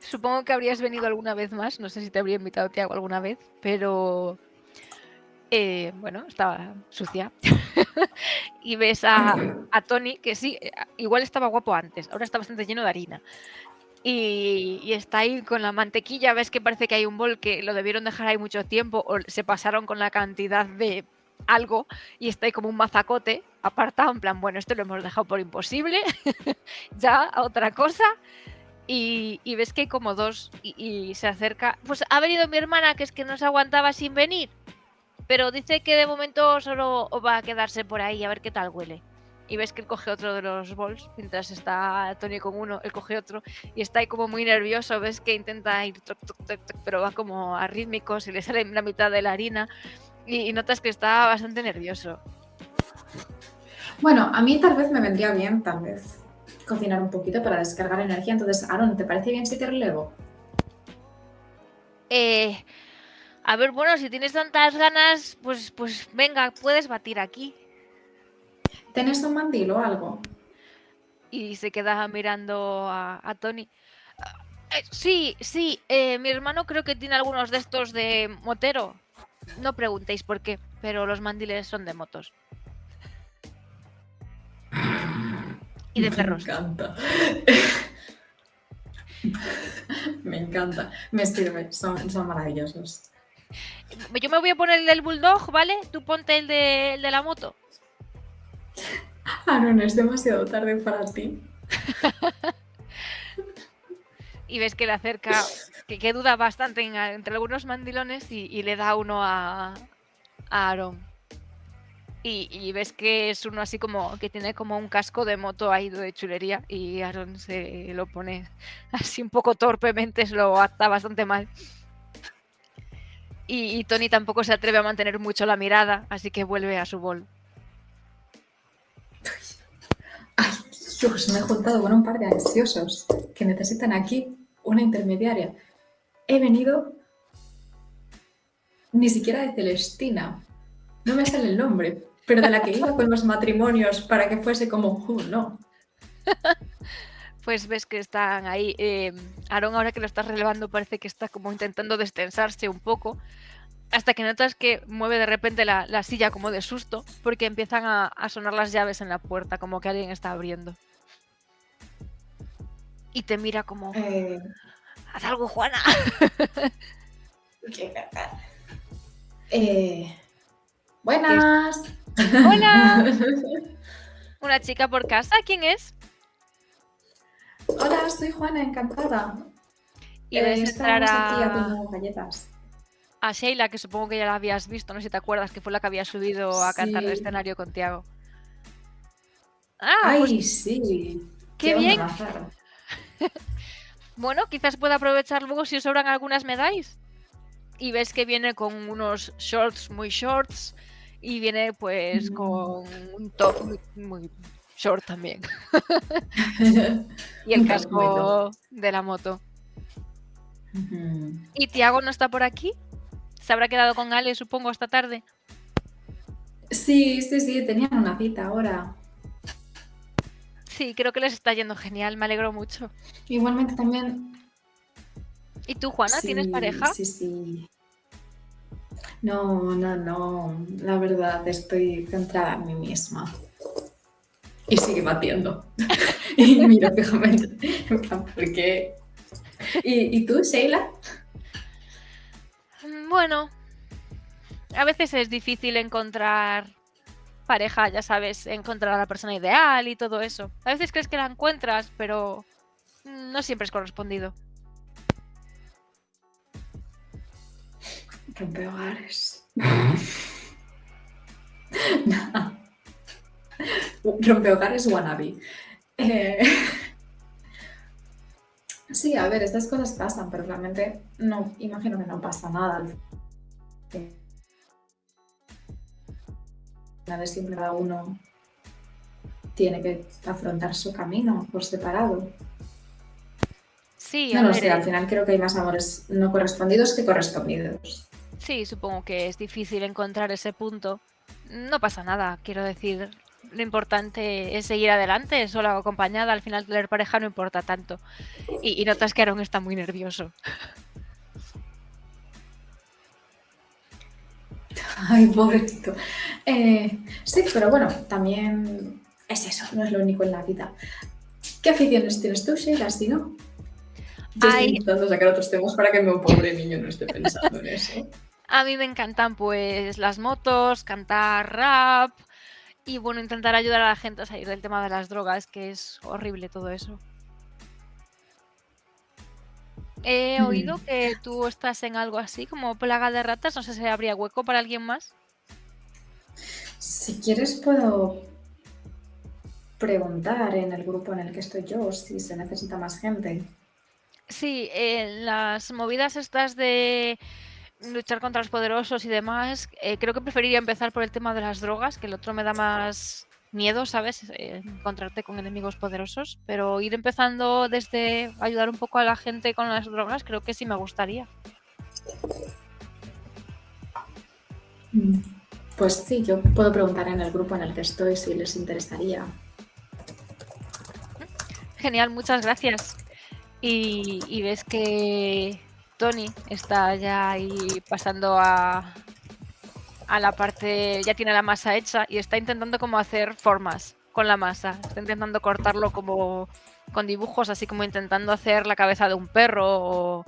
Supongo que habrías venido alguna vez más. No sé si te habría invitado Tiago alguna vez, pero... bueno, estaba sucia. Y ves a Tony, que sí, igual estaba guapo antes, ahora está bastante lleno de harina. Y está ahí con la mantequilla, ves que parece que hay un bol que lo debieron dejar ahí mucho tiempo o se pasaron con la cantidad de algo y está ahí como un mazacote apartado, en plan, bueno, esto lo hemos dejado por imposible, ya a otra cosa. Y ves que hay como dos y se acerca. Pues ha venido mi hermana, que es que no se aguantaba sin venir. Pero dice que de momento solo va a quedarse por ahí a ver qué tal huele. Y ves que él coge otro de los bols, mientras está Tony con uno, él coge otro y está ahí como muy nervioso, ves que intenta ir toc, toc, toc, toc, pero va como a rítmicos y le sale la mitad de la harina y notas que está bastante nervioso. Bueno, a mí tal vez me vendría bien, tal vez, cocinar un poquito para descargar energía. Entonces, Aaron, ¿te parece bien si te relevo? A ver, bueno, si tienes tantas ganas, pues venga, puedes batir aquí. ¿Tienes un mandil o algo? Y se queda mirando a Tony. Sí, mi hermano creo que tiene algunos de estos de motero. No preguntéis por qué, pero los mandiles son de motos. Y de perros. Me encanta. Me encanta. Me sirve, son maravillosos. Yo me voy a poner el del bulldog, ¿vale? Tú ponte el de la moto. Aaron, es demasiado tarde para ti. Y ves que le acerca, que duda bastante entre algunos mandilones y le da uno a Aaron. Y ves que es uno así como que tiene como un casco de moto ahí de chulería y Aaron se lo pone así un poco torpemente, se lo ata bastante mal. Y Tony tampoco se atreve a mantener mucho la mirada, así que vuelve a su bol. Ay, Dios, me he juntado con un par de ansiosos que necesitan aquí una intermediaria. He venido ni siquiera de Celestina. No me sale el nombre, pero de la que iba con los matrimonios para que fuese como, no. Pues ves que están ahí. Aaron, ahora que lo estás relevando, parece que está como intentando destensarse un poco. Hasta que notas que mueve de repente la silla como de susto, porque empiezan a sonar las llaves en la puerta, como que alguien está abriendo. Y te mira como, haz algo, Juana. Buenas. Hola. Una chica por casa, ¿quién es? Hola, soy Juana, encantada. Y ves entrar Estábamos aquí haciendo galletas. a Sheila, que supongo que ya la habías visto, no sé si te acuerdas, que fue la que había subido a cantar el Sí. escenario con Tiago. Ah, Ay, pues sí. qué onda bien. más rara. Bueno, quizás pueda aprovechar luego si os sobran algunas medallas. Y ves que viene con unos shorts muy shorts y viene pues con un top muy short también. Y el Un top muy casco de la moto. Ujú. ¿Y Tiago no está por aquí? ¿Se habrá quedado con Ale, supongo, esta tarde? Sí, tenían una cita ahora. Sí, creo que les está yendo genial, me alegro mucho. Igualmente también, ¿Y tú, Juana, tienes sí, pareja? sí. No, la verdad, estoy centrada en mí misma. Y sigue batiendo. Y miro fijamente, en plan, ¿por qué? ¿Y tú, Sheila? Bueno, a veces es difícil encontrar pareja, ya sabes, encontrar a la persona ideal y todo eso. A veces crees que la encuentras, pero no siempre es correspondido. Rompehogares. Rompehogares wannabe. Sí, a ver, estas cosas pasan, pero realmente no, imagino que no pasa nada. Al final es siempre cada uno tiene que afrontar su camino por separado. Sí, No a lo ver, sé, al final creo que hay más amores no correspondidos que correspondidos. sí, supongo que es difícil encontrar ese punto. No pasa nada, quiero decir, lo importante es seguir adelante, solo o acompañada, al final tener pareja no importa tanto. Y notas que Aaron está muy nervioso. Ay, pobrecito. Sí, pero bueno, también es eso, no es lo único en la vida. ¿Qué aficiones tienes tú, Sheila, si no? Yo estoy Ay, intentando sacar otros temas para que mi pobre niño no esté pensando en eso. a mí me encantan pues las motos, cantar rap y bueno, intentar ayudar a la gente a salir del tema de las drogas, que es horrible todo eso. He oído que tú estás en algo así como plaga de ratas, no sé si habría hueco para alguien más. Si quieres puedo preguntar en el grupo en el que estoy yo si se necesita más gente. Sí, las movidas estas de luchar contra los poderosos y demás, creo que preferiría empezar por el tema de las drogas, que el otro me da más miedo, ¿sabes? Encontrarte con enemigos poderosos, pero ir empezando desde ayudar un poco a la gente con las drogas, creo que sí me gustaría. Pues sí, yo puedo preguntar en el grupo en el que estoy si les interesaría. Genial, muchas gracias. Y ves que Tony está ya ahí pasando a la parte, ya tiene la masa hecha y está intentando como hacer formas con la masa. Está intentando cortarlo como con dibujos, así como intentando hacer la cabeza de un perro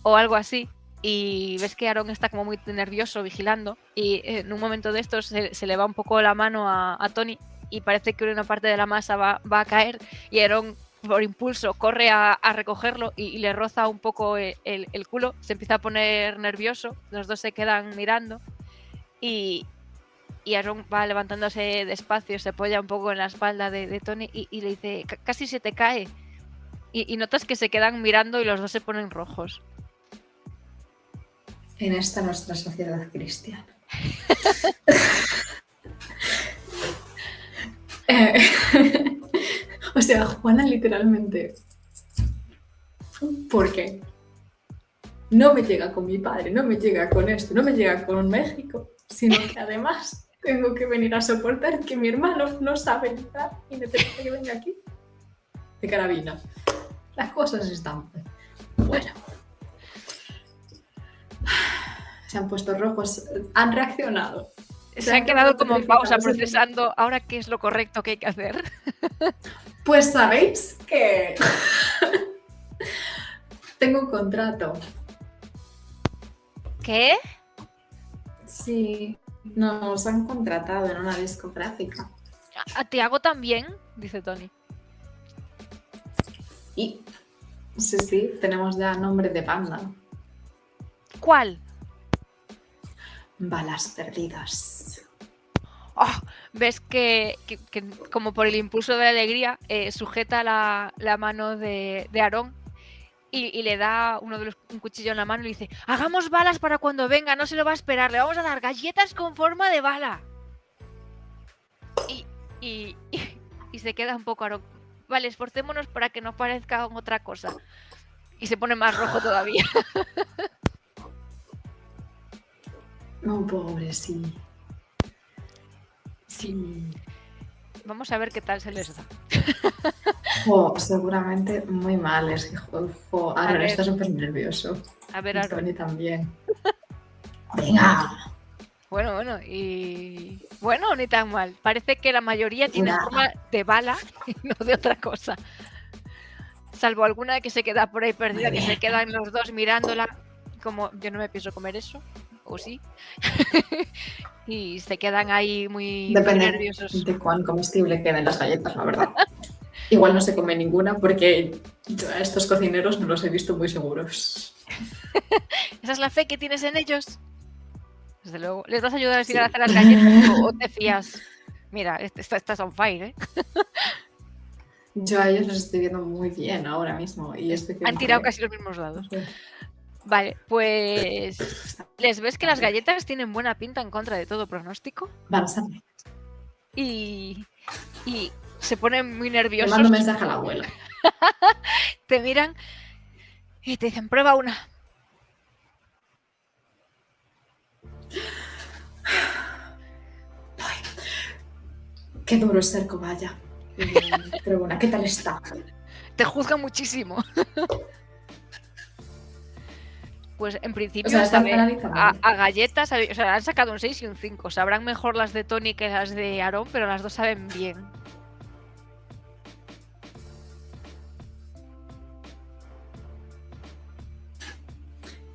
o algo así. Y ves que Aaron está como muy nervioso vigilando y en un momento de estos se le va un poco la mano a Tony y parece que una parte de la masa va a caer y Aaron por impulso corre a recogerlo y le roza un poco el culo, se empieza a poner nervioso, los dos se quedan mirando y Aaron va levantándose despacio, se apoya un poco en la espalda de Tony y le dice, casi se te cae. Y notas que se quedan mirando y los dos se ponen rojos. En esta nuestra sociedad cristiana. O sea, Juana literalmente. ¿Por qué? No me llega con mi padre, no me llega con esto, no me llega con México, sino que además tengo que venir a soportar que mi hermano no sabe nada y me tengo que venir aquí de carabina. Las cosas están. Bueno. Se han puesto rojos, han reaccionado. Se han quedado como en pausa procesando ahora qué es lo correcto que hay que hacer. Pues sabéis que tengo un contrato. ¿Qué? Sí, nos han contratado en una discográfica. ¿A Tiago también? Dice Tony. Y sí, tenemos ya nombre de banda. ¿Cuál? Balas perdidas. Oh, ves que como por el impulso de la alegría sujeta la mano de Aarón y le da un cuchillo en la mano y le dice, hagamos balas para cuando venga, no se lo va a esperar, le vamos a dar galletas con forma de bala. Y se queda un poco Aarón. Vale, esforcémonos para que no parezca otra cosa. Y se pone más rojo todavía. No, pobre, sí. Vamos a ver qué tal se les da. Seguramente muy mal. Es que, Aaron ver. está súper nervioso. A ver, Y Aaron. Tony también. Venga. Bueno, y... Bueno, ni tan mal. Parece que la mayoría tiene Nada. forma de bala y no de otra cosa. Salvo alguna que se queda por ahí perdida, que se quedan los dos mirándola, como yo no me pienso comer eso, o sí. Y se quedan ahí muy Depende nerviosos. de cuán comestible queden las galletas, la verdad. Igual no se come ninguna porque yo a estos cocineros no los he visto muy seguros. ¿Esa es la fe que tienes en ellos? Desde luego. ¿Les vas a ayudar a Sí. a hacer las galletas o te fías? Mira, estás on fire, ¿eh? Yo a ellos los estoy viendo muy bien ahora mismo. Y esto que Han tirado casi los mismos dados. Vale, pues... ¿Les ves que las galletas tienen buena pinta en contra de todo pronóstico? Van a salir. Y se ponen muy Le nerviosos. mando un mensaje a la abuela. Te miran y te dicen, prueba una. Qué duro es ser cobaya. Pero bueno, ¿qué tal está? Te juzgan muchísimo. Pues en principio O sea, están sabe penalizando. a galletas, o sea, han sacado un 6 y un 5. Sabrán mejor las de Tony que las de Aaron, pero las dos saben bien.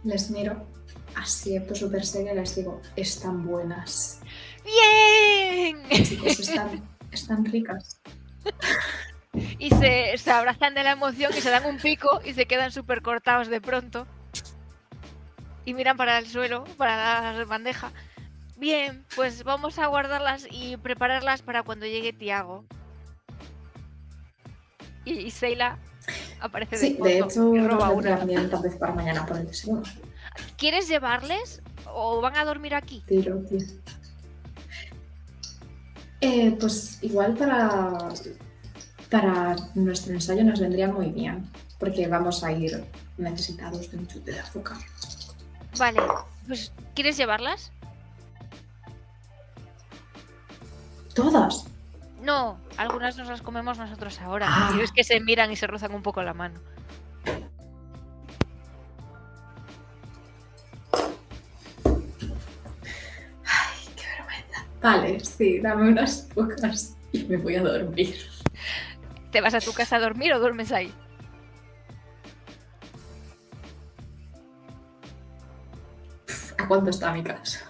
Les miro así, súper seria, les digo, están buenas. ¡Bien! Chicos, están ricas. Y se abrazan de la emoción y se dan un pico y se quedan súper cortados de pronto. Y miran para el suelo, para la bandeja. Bien, pues vamos a guardarlas y prepararlas para cuando llegue Tiago. Y Seila aparece Sí, de de fondo hecho, y roba los una. también tal vez para mañana por el desayuno. ¿Quieres llevarles o van a dormir aquí? Tiro. Pues igual para nuestro ensayo nos vendría muy bien, porque vamos a ir necesitados de un chute de azúcar. Vale, pues ¿quieres llevarlas? ¿Todas? No, algunas nos las comemos nosotros ahora. Ah. Y ves que se miran y se rozan un poco la mano. Ay, qué vergüenza. Vale, sí, dame unas pocas y me voy a dormir. ¿Te vas a tu casa a dormir o duermes ahí? ¿A cuánto está mi casa?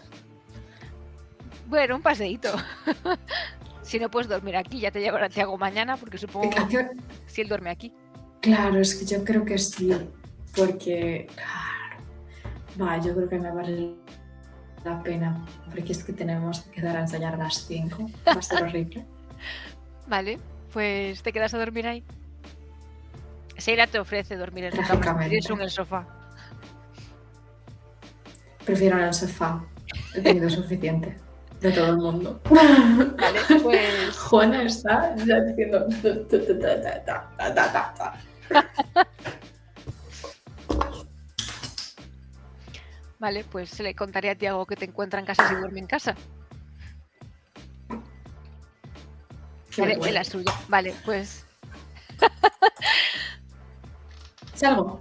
Bueno, un paseíto. Si no puedes dormir aquí, ya te llevará Tiago mañana, porque supongo que si él duerme aquí. Claro, es que yo creo que sí, porque yo creo que me vale la pena, porque es que tenemos que quedar a ensayar a las 5. Va a ser horrible. Vale, pues te quedas a dormir ahí. Seila te ofrece dormir en su cama. Lógicamente. Tienes en el sofá. Prefiero en el sofá. He tenido suficiente de todo el mundo. Vale, pues Juana está ya diciendo... Vale, pues se le contaré a Tiago que te encuentra en casa si duerme en casa. Vale, en la suya. Vale, pues ¿Salgo?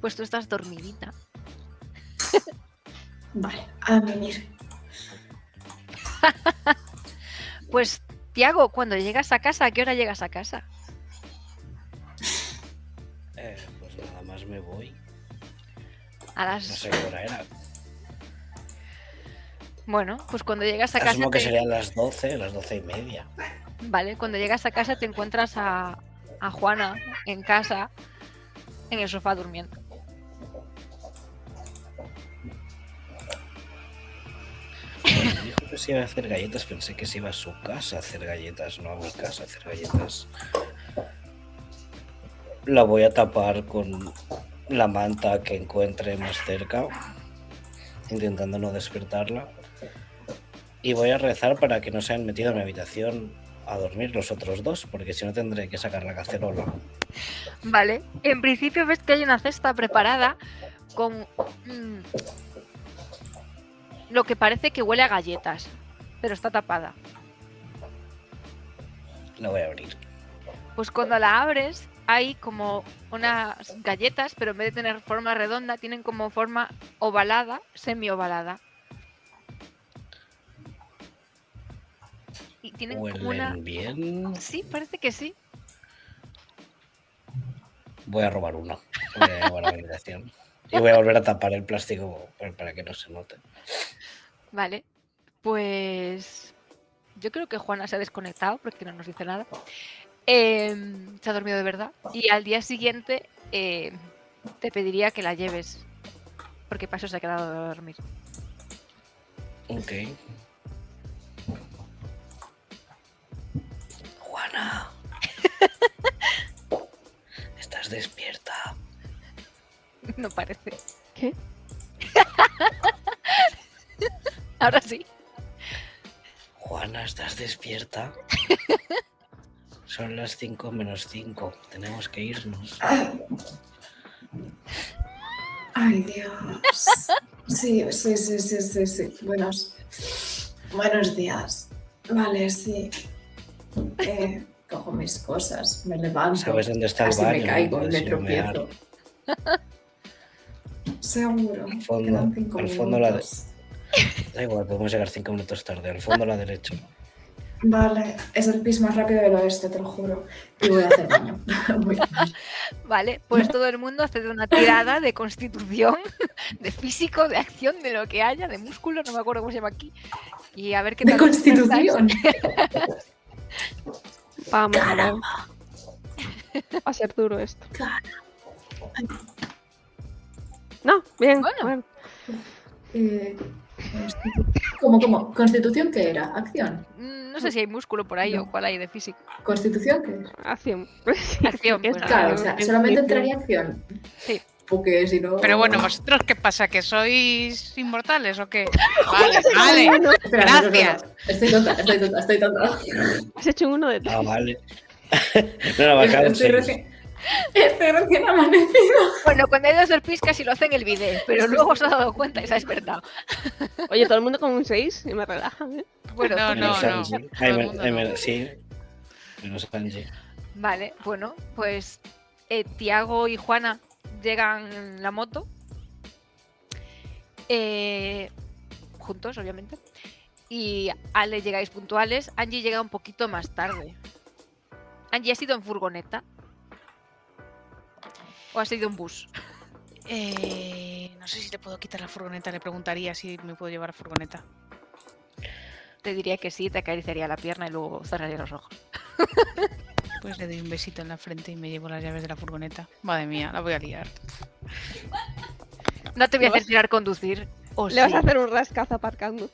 tú estás dormidita. Vale, a dormir. Pues, Tiago, cuando llegas a casa, ¿a qué hora llegas a casa? Pues nada más me voy. A No las... sé qué hora era. Bueno, pues cuando llegas a casa... Asumo que serían las 12:30. Vale, cuando llegas a casa te encuentras a Juana en casa, en el sofá durmiendo. Cuando dijo que se iba a hacer galletas, pensé que se iba a su casa a hacer galletas, no a mi casa a hacer galletas. La voy a tapar con la manta que encuentre más cerca, intentando no despertarla. Y voy a rezar para que no se hayan metido en mi habitación a dormir los otros dos, porque si no tendré que sacar la cacerola. Vale, en principio ves que hay una cesta preparada con lo que parece que huele a galletas, pero está tapada. La voy a abrir. Pues cuando la abres hay como unas galletas, pero en vez de tener forma redonda, tienen como forma ovalada, semi-ovalada. Y tienen como una... Huelen bien. Sí, parece que sí. Voy a robar uno. Voy a llevar a la habitación. Y voy a volver a tapar el plástico para que no se note. Vale. Pues yo creo que Juana se ha desconectado porque no nos dice nada. Se ha dormido de verdad. Y al día siguiente te pediría que la lleves. Porque para eso se ha quedado a dormir. Ok. Juana. ¿Estás despierta? No parece. ¿Qué? Ahora sí. Juana, ¿estás despierta? Son las 5 menos 5. Tenemos que irnos. Ay, Dios. Sí. Buenos días. Vale, sí. Cojo mis cosas, me levanto. ¿Sabes dónde está el casi baño? me caigo, Puedes me ir a mear. tropiezo. Seguro. Al fondo, Quedan 5 al fondo la minutos. Da igual, podemos llegar 5 minutos tarde. Al fondo a la derecha. Vale, es el pis más rápido del oeste, te lo juro. Y voy a hacer baño. Muy mal. Vale, pues todo el mundo hace una tirada de constitución, de físico, de acción, de lo que haya, de músculo, no me acuerdo cómo se llama aquí. Y a ver qué De tal os despertáis. constitución. Vamos a ver. Va a ser duro esto. No, bien. Bueno. Bueno. ¿Cómo? ¿Constitución qué era? ¿Acción? No sé si hay músculo por ahí No. o cuál hay de físico. ¿Constitución qué es? Acción. Sí, Acción, que pues, es- Claro, o sea, es solamente constitución. entraría acción. Sí. Porque si no. Pero bueno, ¿vosotros qué pasa? ¿Que sois inmortales o qué? Vale, vale. Uno- Espera, no. Gracias. Estoy tonta. Has hecho uno de Ah, vale. No, me acabo Estoy en recién amanecido. Bueno, cuando hay dos del pis casi lo hace en el vídeo, pero luego se ha dado cuenta y se ha despertado. Oye, todo el mundo con un 6 y me relajan, ¿eh? Bueno, No, tú Menos no. Angie. Todo el mundo no. Sí. Menos Angie. Vale, bueno, pues Tiago y Juana llegan en la moto. Juntos, obviamente. Y Ale llegáis puntuales. Angie llega un poquito más tarde. Angie, ¿has ido en furgoneta? ¿O has ido en bus? No sé si te puedo quitar la furgoneta. Le preguntaría si me puedo llevar la furgoneta. Te diría que sí, te acariciaría la pierna y luego cerraría los ojos. Pues le doy un besito en la frente y me llevo las llaves de la furgoneta. Madre mía, la voy a liar. No te voy a ¿Le hacer vas- tirar conducir. ¿O Le vas sí? a hacer un rascazo aparcando.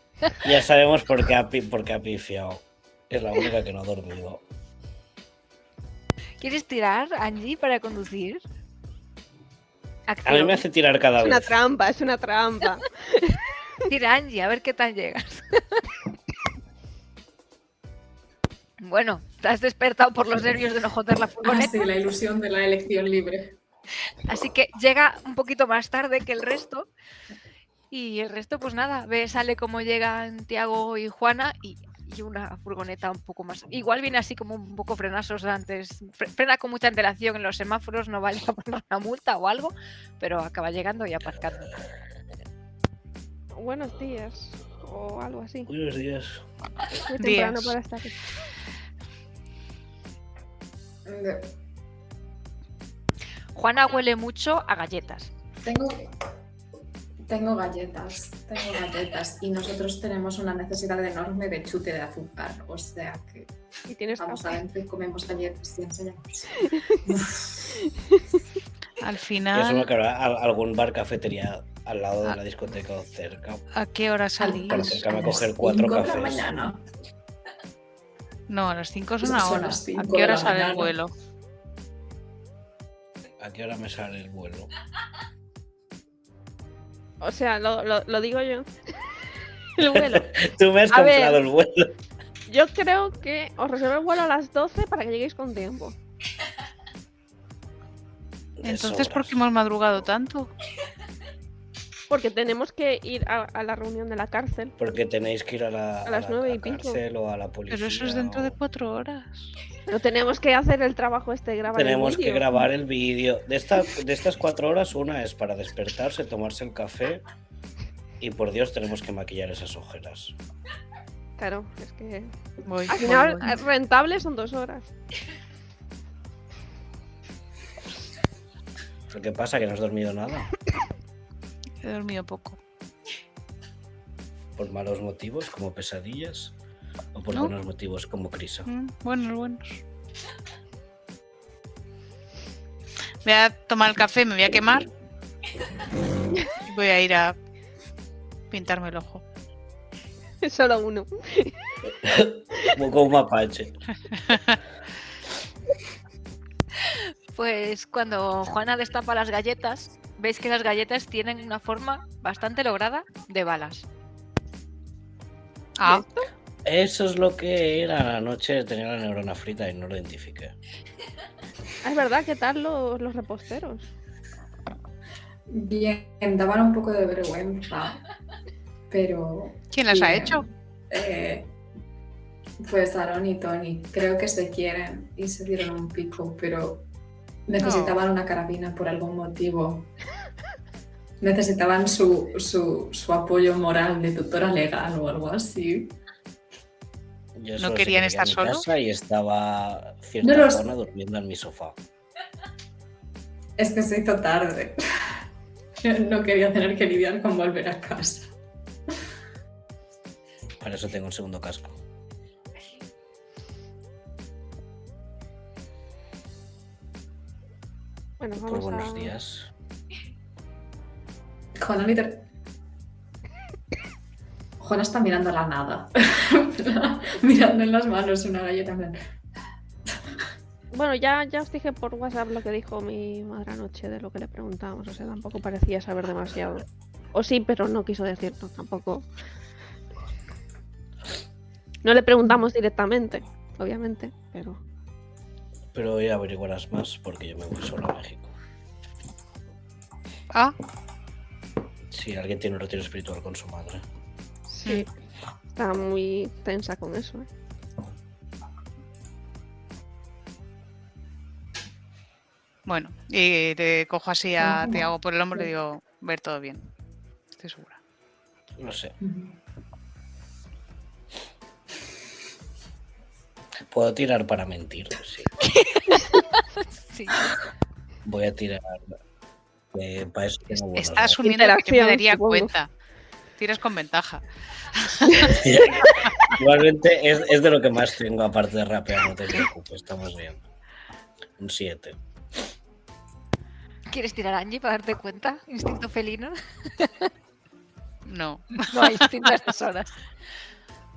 Ya sabemos por qué ha pifiado. Es la única que no ha dormido. ¿Quieres tirar, Angie, para conducir? A mí Acción. me hace tirar cada Es una vez. trampa, es una trampa. Tira, Angie, a ver qué tal llegas. Bueno, te has despertado por los nervios de no joder la Ah, furgoneta, sí, la ilusión de la elección libre. así que llega un poquito más tarde que el resto. Y el resto, pues nada, sale como llegan Tiago y Juana y una furgoneta un poco más. Igual viene así como un poco frenazos antes. Frena con mucha antelación en los semáforos, no vale a poner una multa o algo, pero acaba llegando y aparcando. Buenos días. O algo así. Buenos días. Muy Días. temprano para estar aquí. Juana huele mucho a galletas. Tengo galletas. Y nosotros tenemos una necesidad enorme de chute de azúcar. O sea que Y tienes vamos café. adentro y comemos galletas y enseñamos. Al Yo final, supongo que habrá algún bar cafetería al lado de la discoteca o cerca. ¿a qué hora salís? Para acercarme a coger las 4 5 de la cafés. mañana. No, a las 5 son Son ahora. las ¿A 5 qué de hora la sale el mañana. vuelo? ¿A qué hora me sale el vuelo? O sea, lo digo yo. El vuelo. Tú me has A ver. comprado el vuelo. Yo creo que os reservo el vuelo a las 12 para que lleguéis con tiempo. De Entonces, ¿por sobras. qué hemos madrugado tanto? Porque tenemos que ir a la reunión de la cárcel. Porque tenéis que ir a A las 9 y pico. cárcel o a la policía. Pero eso es dentro o- de 4 horas. Pero tenemos que hacer el trabajo este de grabar el Tenemos que vídeo. grabar el vídeo. De estas 4 horas, una es para despertarse, tomarse el café. Y por Dios, tenemos que maquillar esas ojeras. Claro, es que Voy, al voy, final voy. rentable son 2 horas. ¿Qué pasa? ¿Que no has dormido nada? He dormido poco. ¿Por malos motivos, como pesadillas? ¿O por No. buenos motivos, como Crisa? Buenos, buenos. Voy a tomar el café, me voy a quemar. Y voy a ir a pintarme el ojo. Solo uno. Como un mapache. Pues cuando Juana destapa las galletas, veis que las galletas tienen una forma bastante lograda de balas. Ah, Eso es lo que era. Anoche tenía la neurona frita y no lo identifiqué. Ah, es verdad, ¿qué tal los reposteros? Bien, daban un poco de vergüenza, pero... ¿quién las ha bien. hecho? Pues Aaron y Tony, creo que se quieren y se dieron un pico, pero necesitaban una carabina por algún motivo. Necesitaban su apoyo moral de tutora legal o algo así. Yo ¿No solo sé que querían llegué estar a mi solos? casa y estaba No cierta los- zona durmiendo en mi sofá. Es que se hizo tarde. Yo no quería tener que lidiar con volver a casa. Para eso tengo un segundo casco. Bueno, Por vamos buenos a... días. Juana Juana está mirando a la nada. Mirando en las manos una galleta en plan. Bueno, ya os dije por WhatsApp lo que dijo mi madre anoche de lo que le preguntábamos. O sea, tampoco parecía saber demasiado. O sí, pero no quiso decirlo tampoco. No le preguntamos directamente, obviamente, pero... Pero hoy averiguarás más porque yo me voy solo a México. Ah, Si alguien tiene un retiro espiritual con su madre. Sí, está muy tensa con eso, ¿eh? bueno. Y te cojo así a Tiago por el hombro y le digo, ver todo bien. Estoy segura. No sé. ¿Puedo tirar para mentir? Sí. Sí. Voy a tirar. Para eso tengo buenos Está dados. asumiendo que yo me Interacción, daría supongo. cuenta. Tiras con ventaja. Igualmente es de lo que más tengo, aparte de rapear, no te preocupes, estamos bien. Un 7. ¿Quieres tirar a Angie para darte cuenta? Instinto felino. No. No hay instinto a estas horas.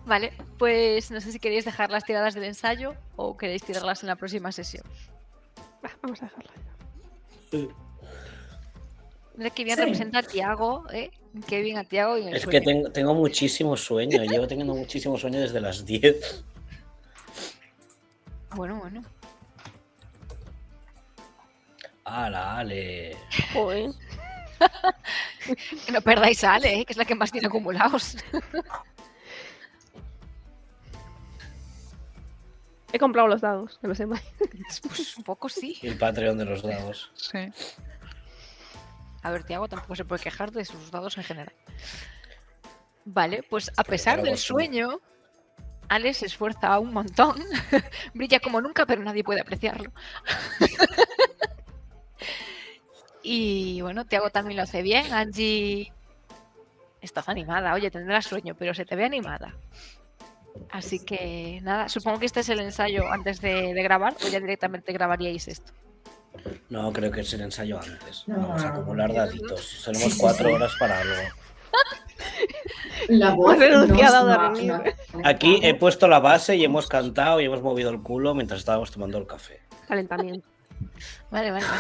Vale, pues no sé si queréis dejar las tiradas del ensayo o queréis tirarlas en la próxima sesión. Va, vamos a dejarla ya. Mira que bien Sí. representa a Tiago, ¿eh? Qué bien a Tiago y en el Es que sueño. tengo muchísimo sueño, llevo teniendo muchísimo sueño desde las 10. Bueno, bueno. ¡Hala, Ale! Joder. Que no perdáis a Ale, ¿eh? Que es la que más tiene acumulados. He comprado los dados, que lo sepáis. Pues un poco sí. Y el Patreon de los dados. Sí. A ver, Tiago tampoco se puede quejar de sus dados en general. Vale, pues a pesar Pero del vos, sueño, Ale se esfuerza un montón. Brilla como nunca, pero nadie puede apreciarlo. Y bueno, Tiago también lo hace bien. Angie, estás animada. Oye, tendrás sueño, pero se te ve animada. Así que nada, supongo que este es el ensayo antes de grabar o ya directamente grabaríais esto. No, creo que es el ensayo antes. No, Vamos a no, acumular no. daditos. Tenemos Sí, 4 sí. horas para algo. La voz renunciado no, a no, dormir. no. Aquí he puesto la base y hemos cantado y hemos movido el culo mientras estábamos tomando el café. Calentamiento. Vale, vale, vale.